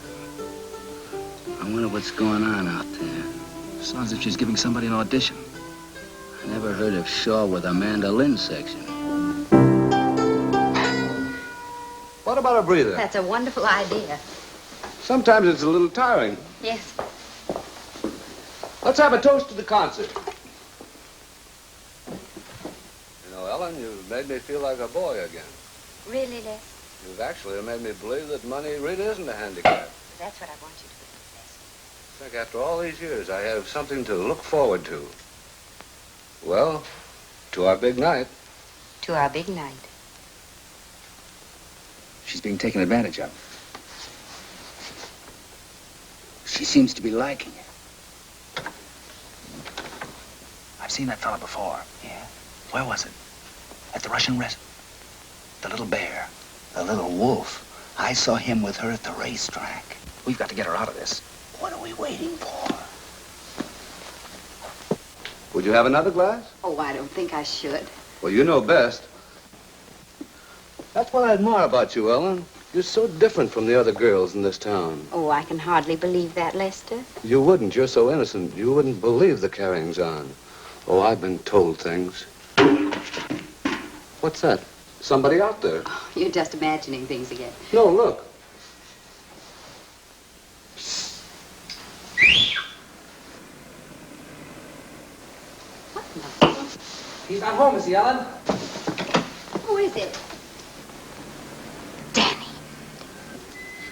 I wonder what's going on out there. Sounds as if she's giving somebody an audition. I never heard of Shaw with a mandolin section. What about a breather? That's a wonderful idea. Sometimes it's a little tiring. Yes. Let's have a toast to the concert. You know, Ellen, you've made me feel like a boy again. Really, Les? You've actually made me believe that money really isn't a handicap. That's what I want you to believe, Les. I think after all these years, I have something to look forward to. Well, to our big night. To our big night. She's She's being taken advantage of. She seems to be liking it. I've seen that fella before. Yeah? Where was it? At the Russian rest. The little bear. The little wolf. I saw him with her at the racetrack. We've got to get her out of this. What are we waiting for? Would you have another glass? Oh, I don't think I should. Well, you know best. That's what I admire about you, Ellen. You're so different from the other girls in this town. Oh, I can hardly believe that, Lester. You wouldn't. You're so innocent. You wouldn't believe the carryings on. Oh, I've been told things. What's that? Somebody out there. Oh, you're just imagining things again. No, look. He's not home, is he, Ellen? Who is it? Danny.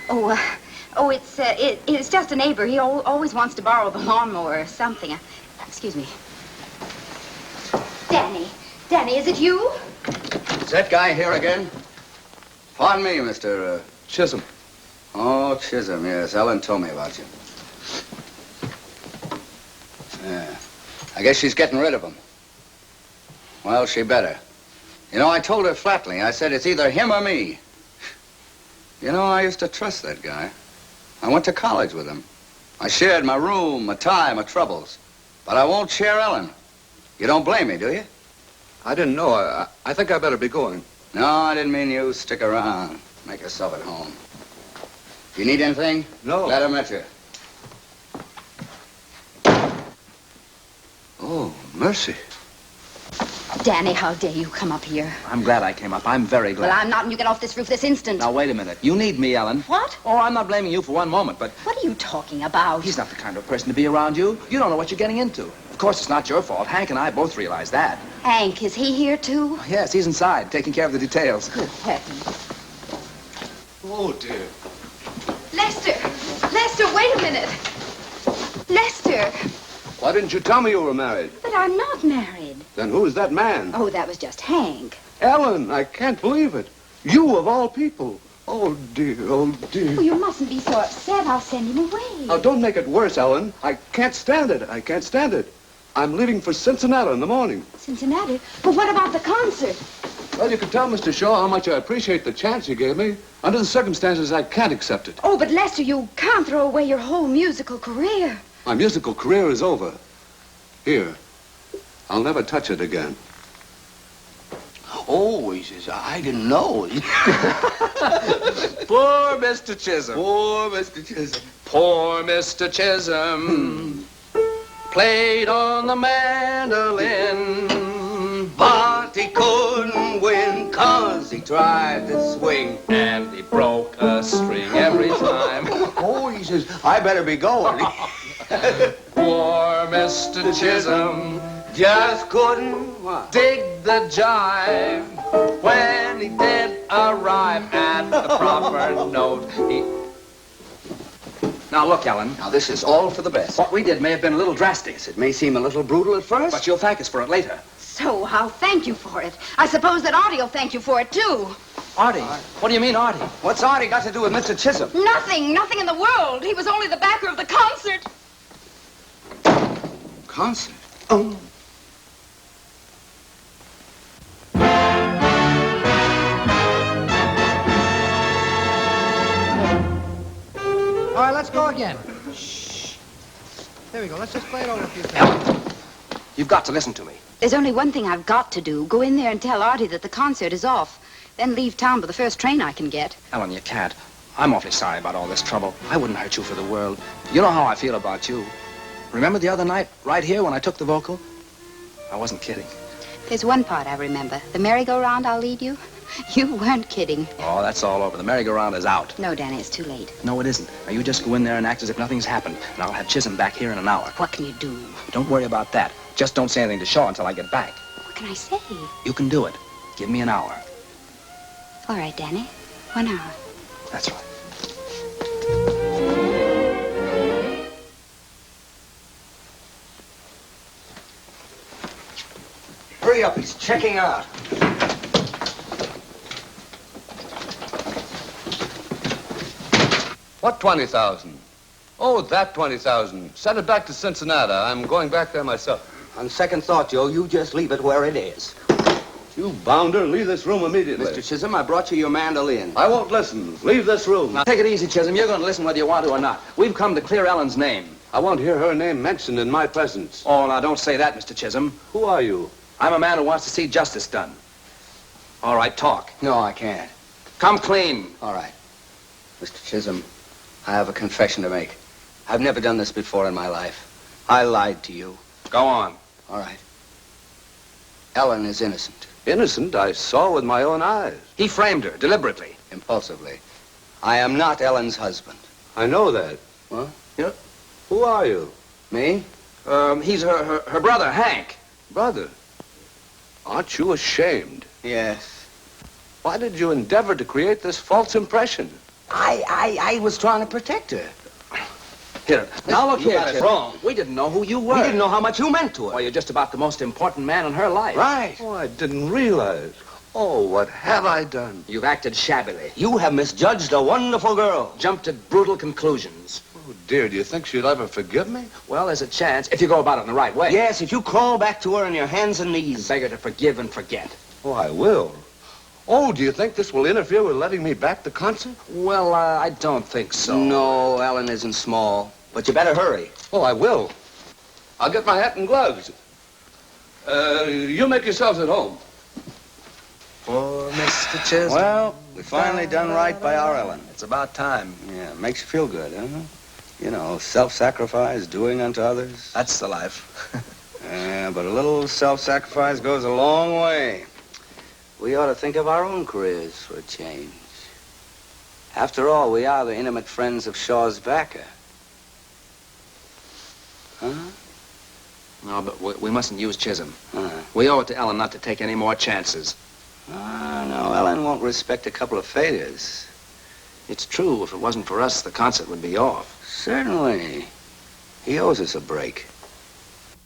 Oh, it's just a neighbor. He always wants to borrow the lawnmower or something. Excuse me. Danny, is it you? Is that guy here again? Pardon me, Mr. Chisholm. Oh, Chisholm, yes. Ellen told me about you. Yeah. I guess she's getting rid of him. Well, she better. You know, I told her flatly. I said, it's either him or me. You know, I used to trust that guy. I went to college with him. I shared my room, my time, my troubles. But I won't share Ellen. You don't blame me, do you? I didn't know. I think I better be going. No, I didn't mean you. Stick around. Make yourself at home. You need anything? No. Glad I met you. Oh, mercy. Danny, how dare you come up here? I'm glad I came up. I'm very glad. Well, I'm not, and you get off this roof this instant. Now, wait a minute. You need me, Ellen. What? Oh, I'm not blaming you for one moment, but... What are you talking about? He's not the kind of person to be around you. You don't know what you're getting into. Of course, it's not your fault. Hank and I both realize that. Hank, is he here, too? Yes, he's inside, taking care of the details. Good heavens. Oh, dear. Lester, wait a minute. Lester. Why didn't you tell me you were married? But I'm not married. Then who is that man? Oh, that was just Hank. Ellen, I can't believe it. You, of all people. Oh, dear, oh, dear. Oh, you mustn't be so upset. I'll send him away. Now, don't make it worse, Ellen. I can't stand it. I can't stand it. I'm leaving for Cincinnati in the morning. Cincinnati? But what about the concert? Well, you can tell Mr. Shaw how much I appreciate the chance he gave me. Under the circumstances, I can't accept it. Oh, but Lester, you can't throw away your whole musical career. My musical career is over. Here. I'll never touch it again. Oh, he says, I didn't know. Poor Mr. Chisholm. Poor Mr. Chisholm. Poor Mr. Chisholm played on the mandolin, But he couldn't win 'cause he tried to swing. and he broke a string every time. Oh, he says, I better be going. Poor Mr. Chisholm Just couldn't. dig the jive. When he did arrive at the proper note, he... Now, look, Ellen. Now, this is all for the best. What we did may have been a little drastic, It may seem a little brutal at first. but you'll thank us for it later. So I'll thank you for it. I suppose that Artie will thank you for it, too. Artie? What do you mean, Artie? What's Artie got to do with Mr. Chisholm? Nothing in the world. He was only the backer of the concert. Concert? Oh. All right, let's go again. Shh. There we go. Let's just play it over a few times. You've got to listen to me. There's only one thing I've got to do. Go in there and tell Artie that the concert is off. Then leave town by the first train I can get. Ellen, you can't. I'm awfully sorry about all this trouble. I wouldn't hurt you for the world. You know how I feel about you. Remember the other night, right here, when I took the vocal? I wasn't kidding. There's one part I remember. The merry-go-round I'll lead you. You weren't kidding. Oh, that's all over. The merry-go-round is out. No, Danny, it's too late. No, it isn't. Now, you just go in there and act as if nothing's happened, and I'll have Chisholm back here in an hour. What can you do? Don't worry about that. Just don't say anything to Shaw until I get back. What can I say? You can do it. Give me an hour. All right, Danny. 1 hour. That's right. Hurry up, he's checking out. What 20,000? Oh, that 20,000. Send it back to Cincinnati. I'm going back there myself. On second thought, Joe, you just leave it where it is. You bounder, leave this room immediately. Mr. Chisholm, I brought you your mandolin. I won't listen. Leave this room. Now, take it easy, Chisholm. You're going to listen whether you want to or not. We've come to clear Ellen's name. I won't hear her name mentioned in my presence. Oh, now, don't say that, Mr. Chisholm. Who are you? I'm a man who wants to see justice done. All right, talk. No, I can't. Come clean. All right. Mr. Chisholm, I have a confession to make. I've never done this before in my life. I lied to you. Go on. All right. Ellen is innocent. Innocent? I saw with my own eyes. He framed her, deliberately. Impulsively. I am not Ellen's husband. I know that. What? Yeah. Who are you? Me? He's her brother, Hank. Brother? Aren't you ashamed? Yes. Why did you endeavor to create this false impression? I was trying to protect her. Here. Now look You here, got it Chisholm. wrong. We didn't know who you were. We didn't know how much you meant to her. Well, you're just about the most important man in her life. Right. Oh, I didn't realize. Oh, what have I done? You've acted shabbily. You have misjudged a wonderful girl. Jumped at brutal conclusions. Oh, dear, do you think she'll ever forgive me? Well, there's a chance, if you go about it in the right way. Yes, if you crawl back to her on your hands and knees. Beg her to forgive and forget. Oh, I will. Oh, do you think this will interfere with letting me back the concert? Well, I don't think so. No, Ellen isn't small. But you better hurry. Oh, I will. I'll get my hat and gloves. You make yourselves at home. Poor Mr. Chisholm. Well, we finally done right by our Ellen. It's about time. Yeah, makes you feel good, huh? You know, self-sacrifice, doing unto others. That's the life. Yeah, but a little self-sacrifice goes a long way. We ought to think of our own careers for a change. After all, we are the intimate friends of Shaw's backer. Huh? No, but we mustn't use Chisholm. Uh-huh. We owe it to Ellen not to take any more chances. No, Ellen won't respect a couple of failures. It's true. If it wasn't for us, the concert would be off. Certainly. He owes us a break.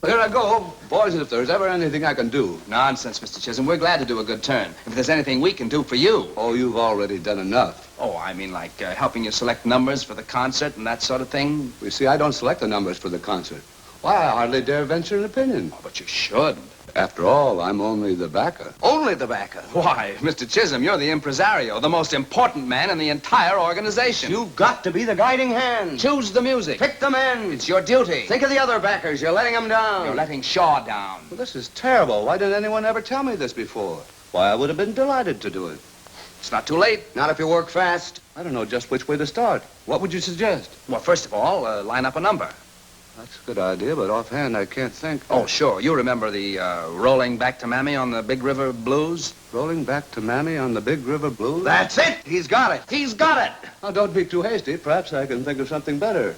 Well, here I go. Boys, if there's ever anything I can do. Nonsense, Mr. Chisholm. We're glad to do a good turn. If there's anything we can do for you. Oh, you've already done enough. Oh, I mean like helping you select numbers for the concert and that sort of thing. You see, I don't select the numbers for the concert. Why, I hardly dare venture an opinion. Oh, but you should. After all, I'm only the backer. Only the backer. Why, Mr. Chisholm, you're the impresario, the most important man in the entire organization. You've got to be the guiding hand. Choose the music. Pick the men. It's your duty. Think of the other backers. You're letting them down. You're letting Shaw down. Well, this is terrible. Why didn't anyone ever tell me this before? Why, I would have been delighted to do it. It's not too late. Not if you work fast. I don't know just which way to start. What would you suggest? Well, first of all, line up a number. That's a good idea, but offhand, I can't think. Oh, sure. You remember the Rolling Back to Mammy on the Big River Blues? Rolling Back to Mammy on the Big River Blues? That's it. He's got it. He's got it. Now, don't be too hasty. Perhaps I can think of something better.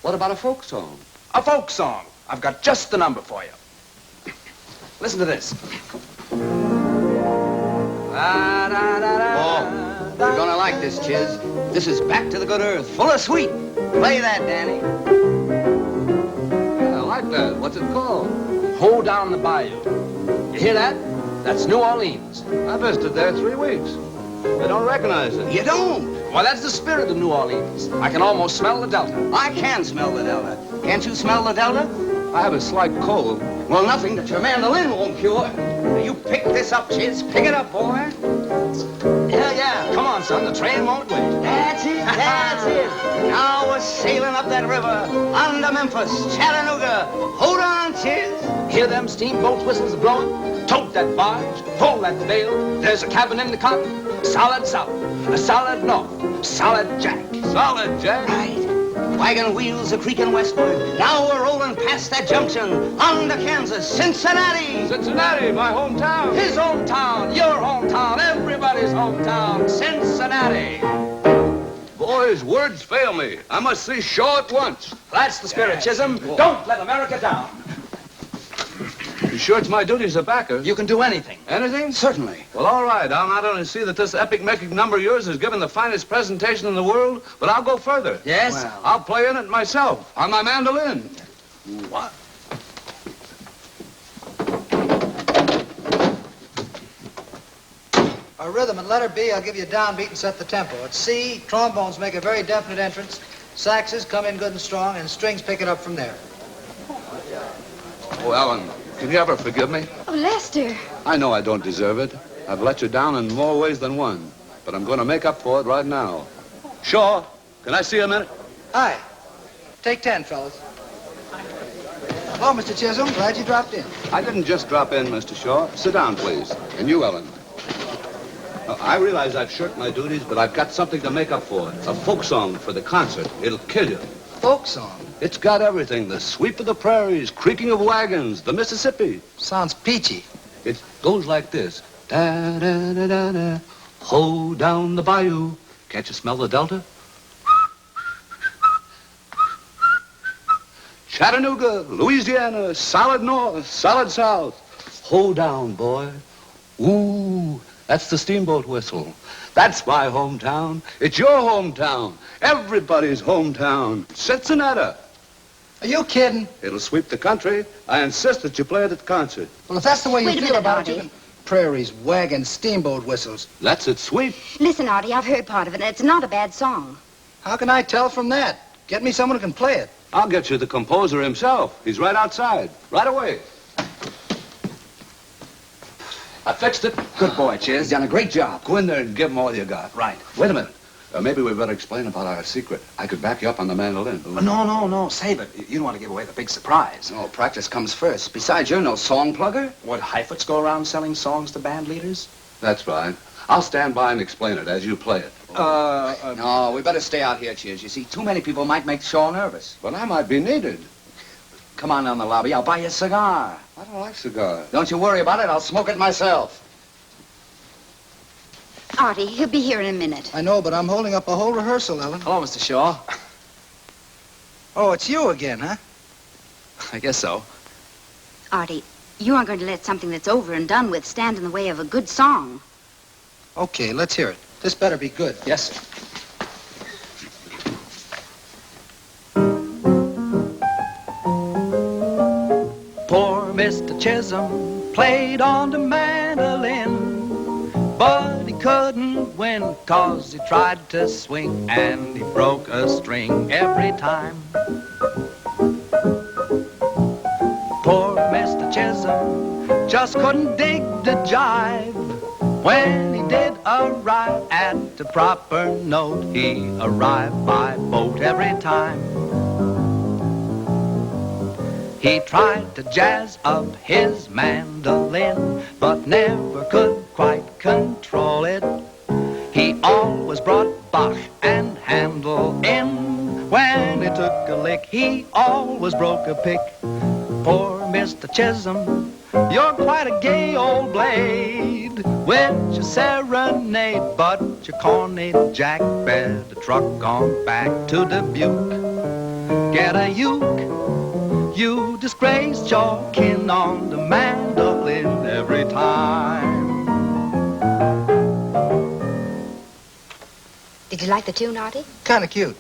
What about a folk song? A folk song. I've got just the number for you. Listen to this. Oh, you're gonna like this, Chiz. This is Back to the Good Earth, full of sweet. Play that, Danny. Yeah, I like that. What's it called? Hold Down the Bayou. You hear that? That's New Orleans. I visited there 3 weeks. I don't recognize it. You don't? Well, that's the spirit of New Orleans. I can almost smell the Delta. I can smell the Delta. Can't you smell the Delta? I have a slight cold. Well, nothing that your mandolin won't cure. Now, you pick this up, Chiz. Pick it up, boy. Yeah. Come on, son. The train won't wait. That's it. That's it. Now we're sailing up that river. On to Memphis, Chattanooga. Hold on, Chiz. Hear them steamboat whistles blowing? Tote that barge. Pull that bale. There's a cabin in the cotton. Solid south. A solid north. Solid Jack. Solid Jack? Right. Wagon wheels are creaking westward. Now we're rolling past that junction. On to Kansas, Cincinnati. Cincinnati, my hometown. His hometown, your hometown, everybody's hometown, Cincinnati. Boys, words fail me. I must see Shaw at once. That's the spirit, Chisholm. Don't let America down. You sure it's my duty as a backer? You can do anything. Anything? Certainly. Well, all right. I'll not only see that this epic-making number of yours is given the finest presentation in the world, but I'll go further. Yes? Well. I'll play in it myself, on my mandolin. What? A rhythm and letter B, I'll give you a downbeat and set the tempo. At C, trombones make a very definite entrance. Saxes come in good and strong, and strings pick it up from there. Oh, Ellen, can you ever forgive me? Oh, Lester. I know I don't deserve it. I've let you down in more ways than one. But I'm going to make up for it right now. Shaw, can I see a minute? Hi. Take 10, fellas. Hello, Mr. Chisholm. Glad you dropped in. I didn't just drop in, Mr. Shaw. Sit down, please. And you, Ellen. I realize I've shirked my duties, but I've got something to make up for. A folk song for the concert. It'll kill you. Folk song? It's got everything. The sweep of the prairies, creaking of wagons, the Mississippi. Sounds peachy. It goes like this. Da-da-da-da-da. Ho down the bayou. Can't you smell the delta? Chattanooga, Louisiana, solid north, solid south. Ho down, boy. Ooh, that's the steamboat whistle. That's my hometown. It's your hometown. Everybody's hometown. Cincinnati. Are you kidding? It'll sweep the country. I insist that you play it at the concert. Well, if that's the way you Wait a feel minute, about it, you Artie. can... Prairies, wagons, steamboat whistles. That's it, sweep. Listen, Artie, I've heard part of it, and it's not a bad song. How can I tell from that? Get me someone who can play it. I'll get you the composer himself. He's right outside. Right away. I fixed it. Good boy, Chiz. Done a great job. Go in there and give him all you got. Right. Wait a minute. Maybe we better explain about our secret. I could back you up on the mandolin. No. Save it. You don't want to give away the big surprise. No, practice comes first. Besides, you're no song plugger. Would Heifetz go around selling songs to band leaders? That's right. I'll stand by and explain it as you play it. No, we better stay out here, Chiz. You see, too many people might make Shaw nervous. But I might be needed. Come on down the lobby. I'll buy you a cigar. I don't like cigars. Don't you worry about it. I'll smoke it myself. Artie, he'll be here in a minute. I know, but I'm holding up a whole rehearsal, Ellen. Hello, Mr. Shaw. Oh, it's you again, huh? I guess so. Artie, you aren't going to let something that's over and done with stand in the way of a good song. Okay, let's hear it. This better be good. Yes, sir. Poor Mr. Chisholm played on the mandolin, but he couldn't win 'cause he tried to swing and he broke a string every time. Poor Mr. Chisholm just couldn't dig the jive. When he did arrive at the proper note, he arrived by boat every time. He tried to jazz up his mandolin, but never could quite control it. He always brought Bach and Handel in. When he took a lick, he always broke a pick. Poor Mr. Chisholm, you're quite a gay old blade with your serenade, but your corny Jack better truck on back to Dubuque. Get a uke. You disgraced your kin on the mandolin every time. Did you like the tune, Artie? Kind of cute.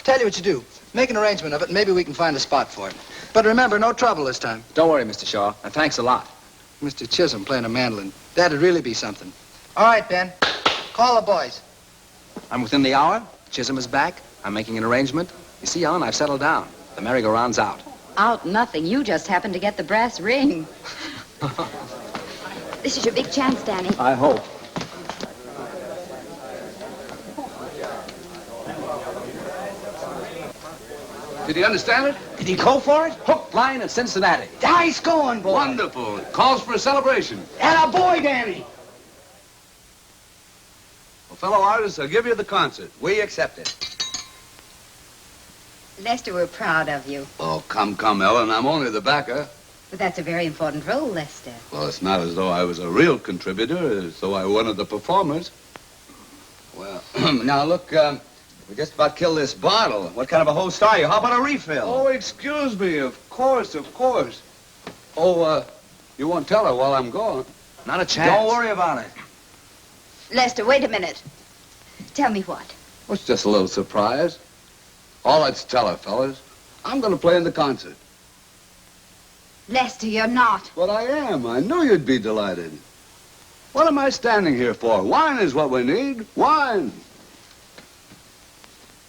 Tell you what you do. Make an arrangement of it, and maybe we can find a spot for it. But remember, no trouble this time. Don't worry, Mr. Shaw, and thanks a lot. Mr. Chisholm playing a mandolin. That'd really be something. All right, Ben. Call the boys. I'm within the hour. Chisholm is back. I'm making an arrangement. You see, Ellen, I've settled down. The merry-go-round's out. Out nothing. You just happened to get the brass ring. This is your big chance, Danny. I hope. Did he understand it? Did he go for it? Hook, line, and Cincinnati. Nice going, boy. Wonderful. Calls for a celebration. And a boy, Danny. Well, fellow artists, I'll give you the concert. We accept it. Lester, we're proud of you. Oh, come, Ellen. I'm only the backer. But that's a very important role, Lester. Well, it's not as though I was a real contributor, as though I were one of the performers. Well, now look, we just about killed this bottle. What kind of a host are you? How about a refill? Oh, excuse me. Of course. Oh, you won't tell her while I'm gone. Not a chance. Don't worry about it. Lester, wait a minute. Tell me what. Well, it's just a little surprise. All let's tell her, fellas. I'm going to play in the concert. Lester, you're not. But I am. I knew you'd be delighted. What am I standing here for? Wine is what we need. Wine.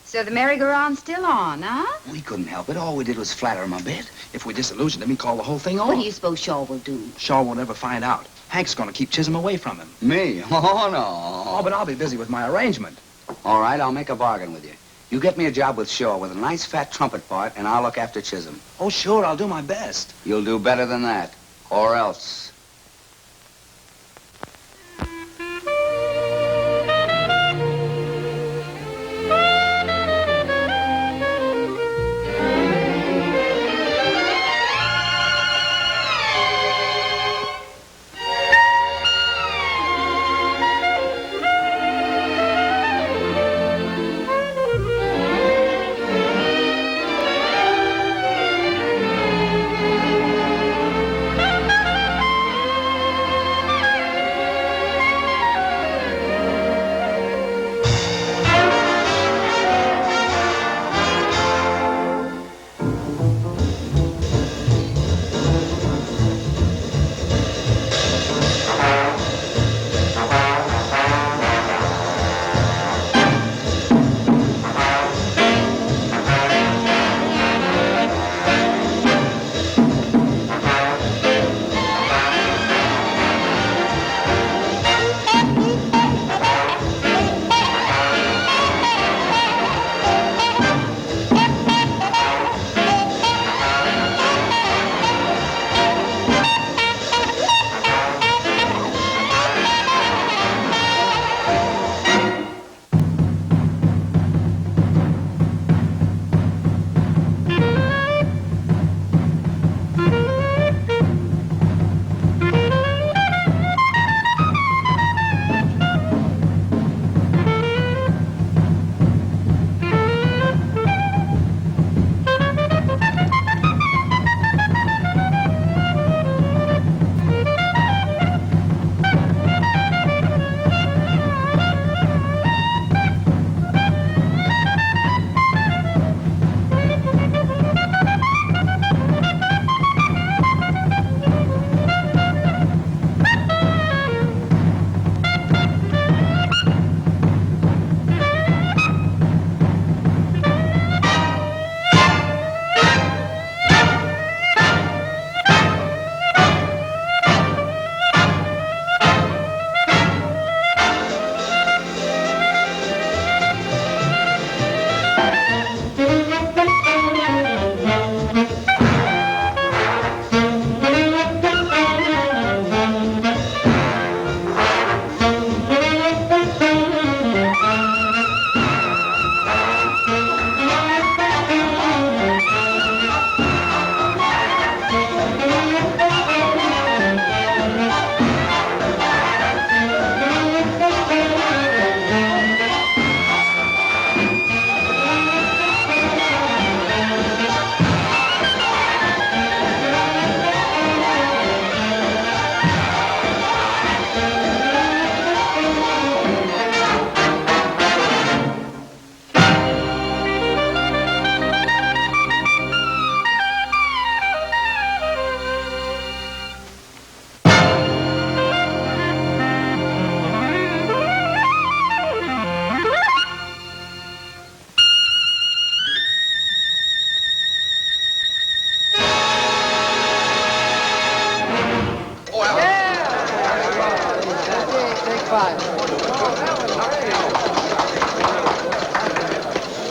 So the merry-go-round's still on, huh? We couldn't help it. All we did was flatter him a bit. If we disillusioned him, he'd call the whole thing off. What do you suppose Shaw will do? Shaw won't ever find out. Hank's going to keep Chisholm away from him. Me? Oh, no. Oh, but I'll be busy with my arrangement. All right, I'll make a bargain with you. You get me a job with Shaw with a nice fat trumpet part, and I'll look after Chisholm. Oh, sure, I'll do my best. You'll do better than that. Or else.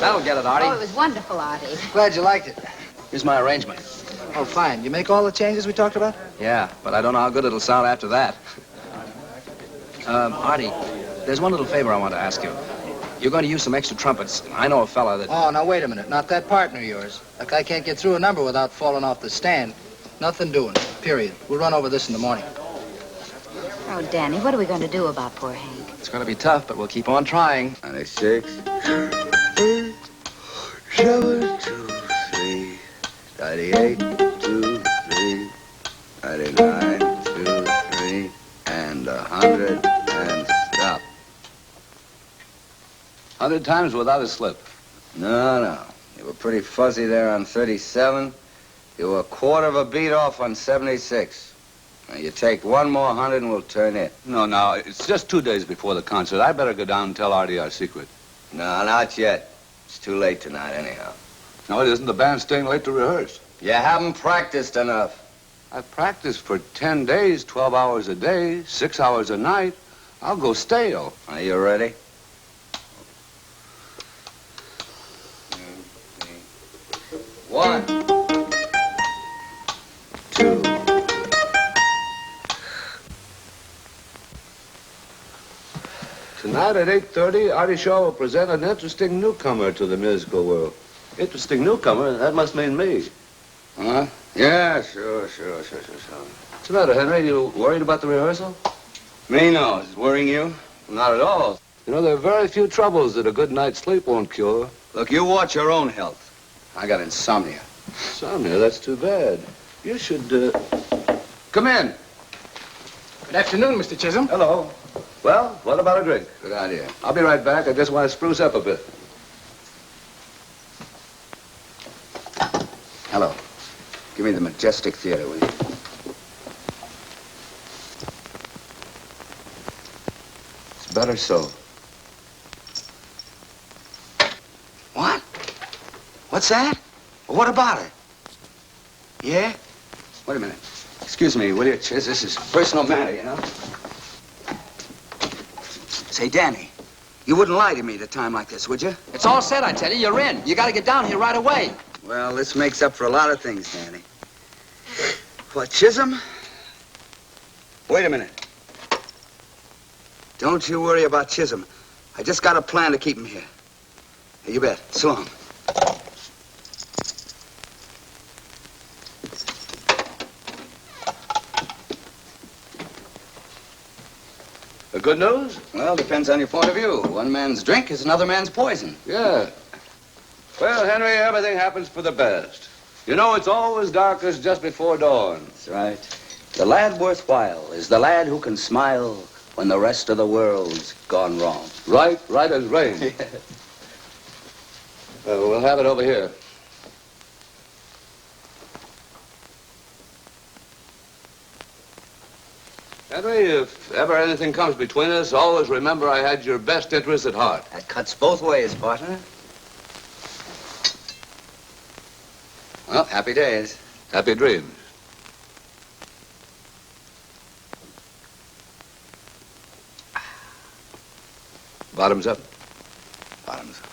That'll get it, Artie. Oh, it was wonderful, Artie. Glad you liked it. Here's my arrangement. Oh, fine. You make all the changes we talked about? Yeah, but I don't know how good it'll sound after that. Artie, there's one little favor I want to ask you. You're going to use some extra trumpets. I know a fella that... Oh, now, wait a minute. Not that partner of yours. Look, I can't get through a number without falling off the stand. Nothing doing, period. We'll run over this in the morning. Oh, Danny, what are we going to do about poor Hank? It's going to be tough, but we'll keep on trying. 96, 7, 2, 3, 98, 2, 3, 99, 2, 3, and 100, and stop. 100 times without a slip. No. You were pretty fuzzy there on 37. You were a quarter of a beat off on 76. Now, you take one more 100 and we'll turn in. No, it's just 2 days before the concert. I better go down and tell Artie our secret. No, not yet. It's too late tonight, anyhow. No, it isn't. The band's staying late to rehearse. You haven't practiced enough. I've practiced for 10 days, 12 hours a day, 6 hours a night. I'll go stale. Are you ready? One. Two. Tonight at 8:30, Artie Shaw will present an interesting newcomer to the musical world. Interesting newcomer? That must mean me. Huh? Yeah, sure. What's the matter, Henry? You worried about the rehearsal? Me, no. Is it worrying you? Not at all. You know, there are very few troubles that a good night's sleep won't cure. Look, you watch your own health. I got insomnia. Insomnia? That's too bad. You should, come in. Good afternoon, Mr. Chisholm. Hello. Well, what about a drink? Good idea. I'll be right back. I just want to spruce up a bit. Hello. Give me the Majestic Theater, will you? It's better so. What? What's that? Well, what about it? Yeah? Wait a minute. Excuse me, will you, Chiz? This is a personal matter, you know? Say, Danny, you wouldn't lie to me at a time like this, would you? It's all set, I tell you. You're in. You got to get down here right away. Well, this makes up for a lot of things, Danny. What, Chisholm? Wait a minute. Don't you worry about Chisholm. I just got a plan to keep him here. You bet. So long. The good news? Well, depends on your point of view. One man's drink is another man's poison. Yeah. Well, Henry, everything happens for the best. You know, it's always darkest just before dawn. That's right. The lad worthwhile is the lad who can smile when the rest of the world's gone wrong. Right as rain. We'll have it over here. Henry, if ever anything comes between us, always remember I had your best interest at heart. That cuts both ways, partner. Well, happy days. Happy dreams. Bottoms up. Bottoms up.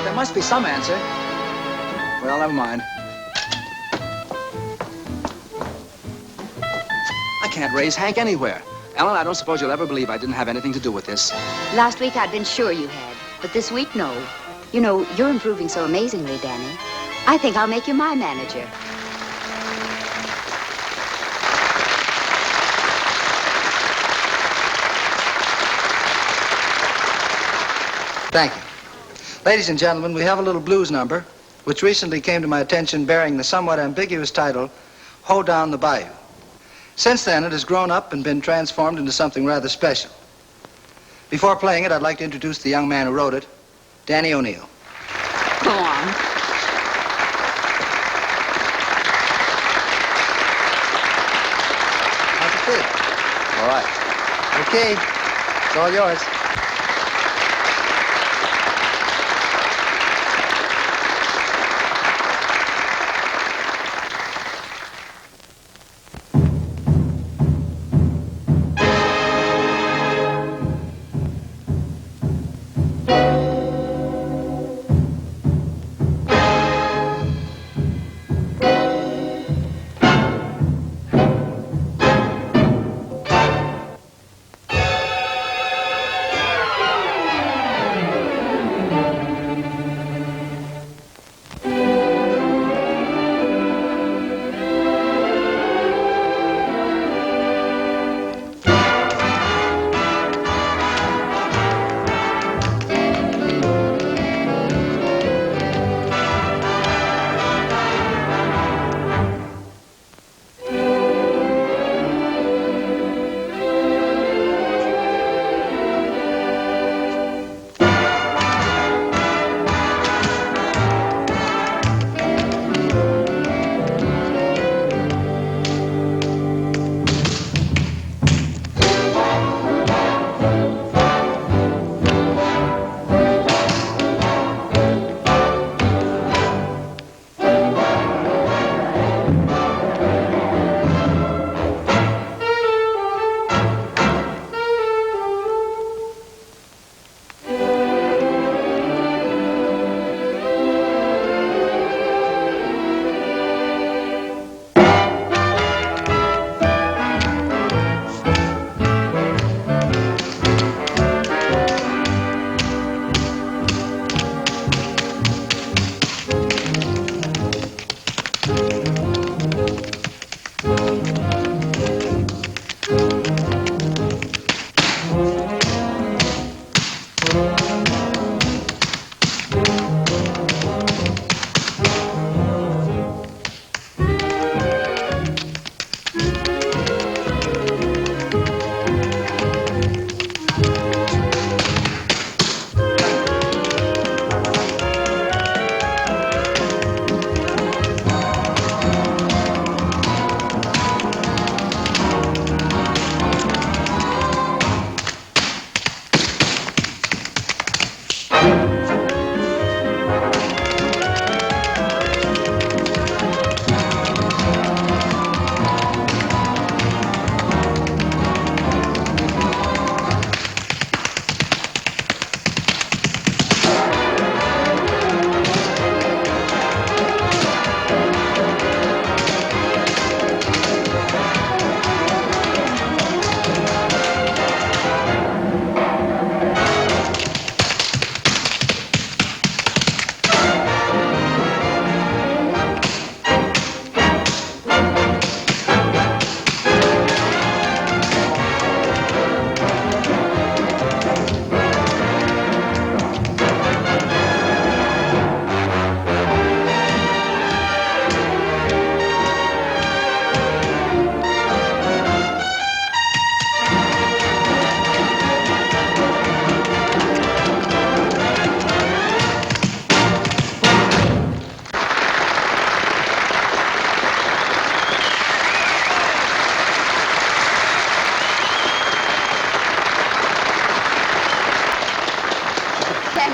There must be some answer. Well, never mind. I can't raise Hank anywhere. Ellen, I don't suppose you'll ever believe I didn't have anything to do with this. Last week I'd been sure you had, but this week, no. You know, you're improving so amazingly, Danny. I think I'll make you my manager. Thank you. Ladies and gentlemen, we have a little blues number, which recently came to my attention bearing the somewhat ambiguous title, Ho Down the Bayou. Since then, it has grown up and been transformed into something rather special. Before playing it, I'd like to introduce the young man who wrote it, Danny O'Neill. Go on. How's it feel? All right. Okay. It's all yours.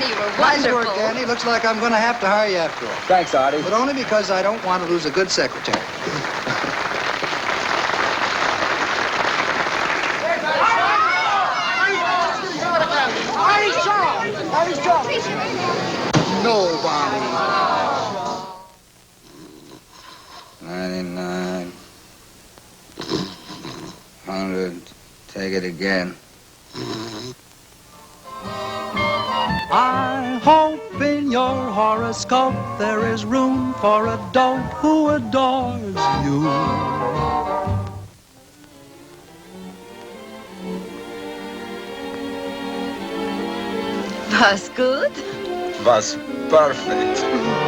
Danny, you were Nice wonderful. work, Danny. Looks like I'm going to have to hire you after all. Thanks, Artie. But only because I don't want to lose a good secretary. Nobody. 99. 100. Take it again. I hope in your horoscope there is room for a dope who adores you. Was good? Was perfect.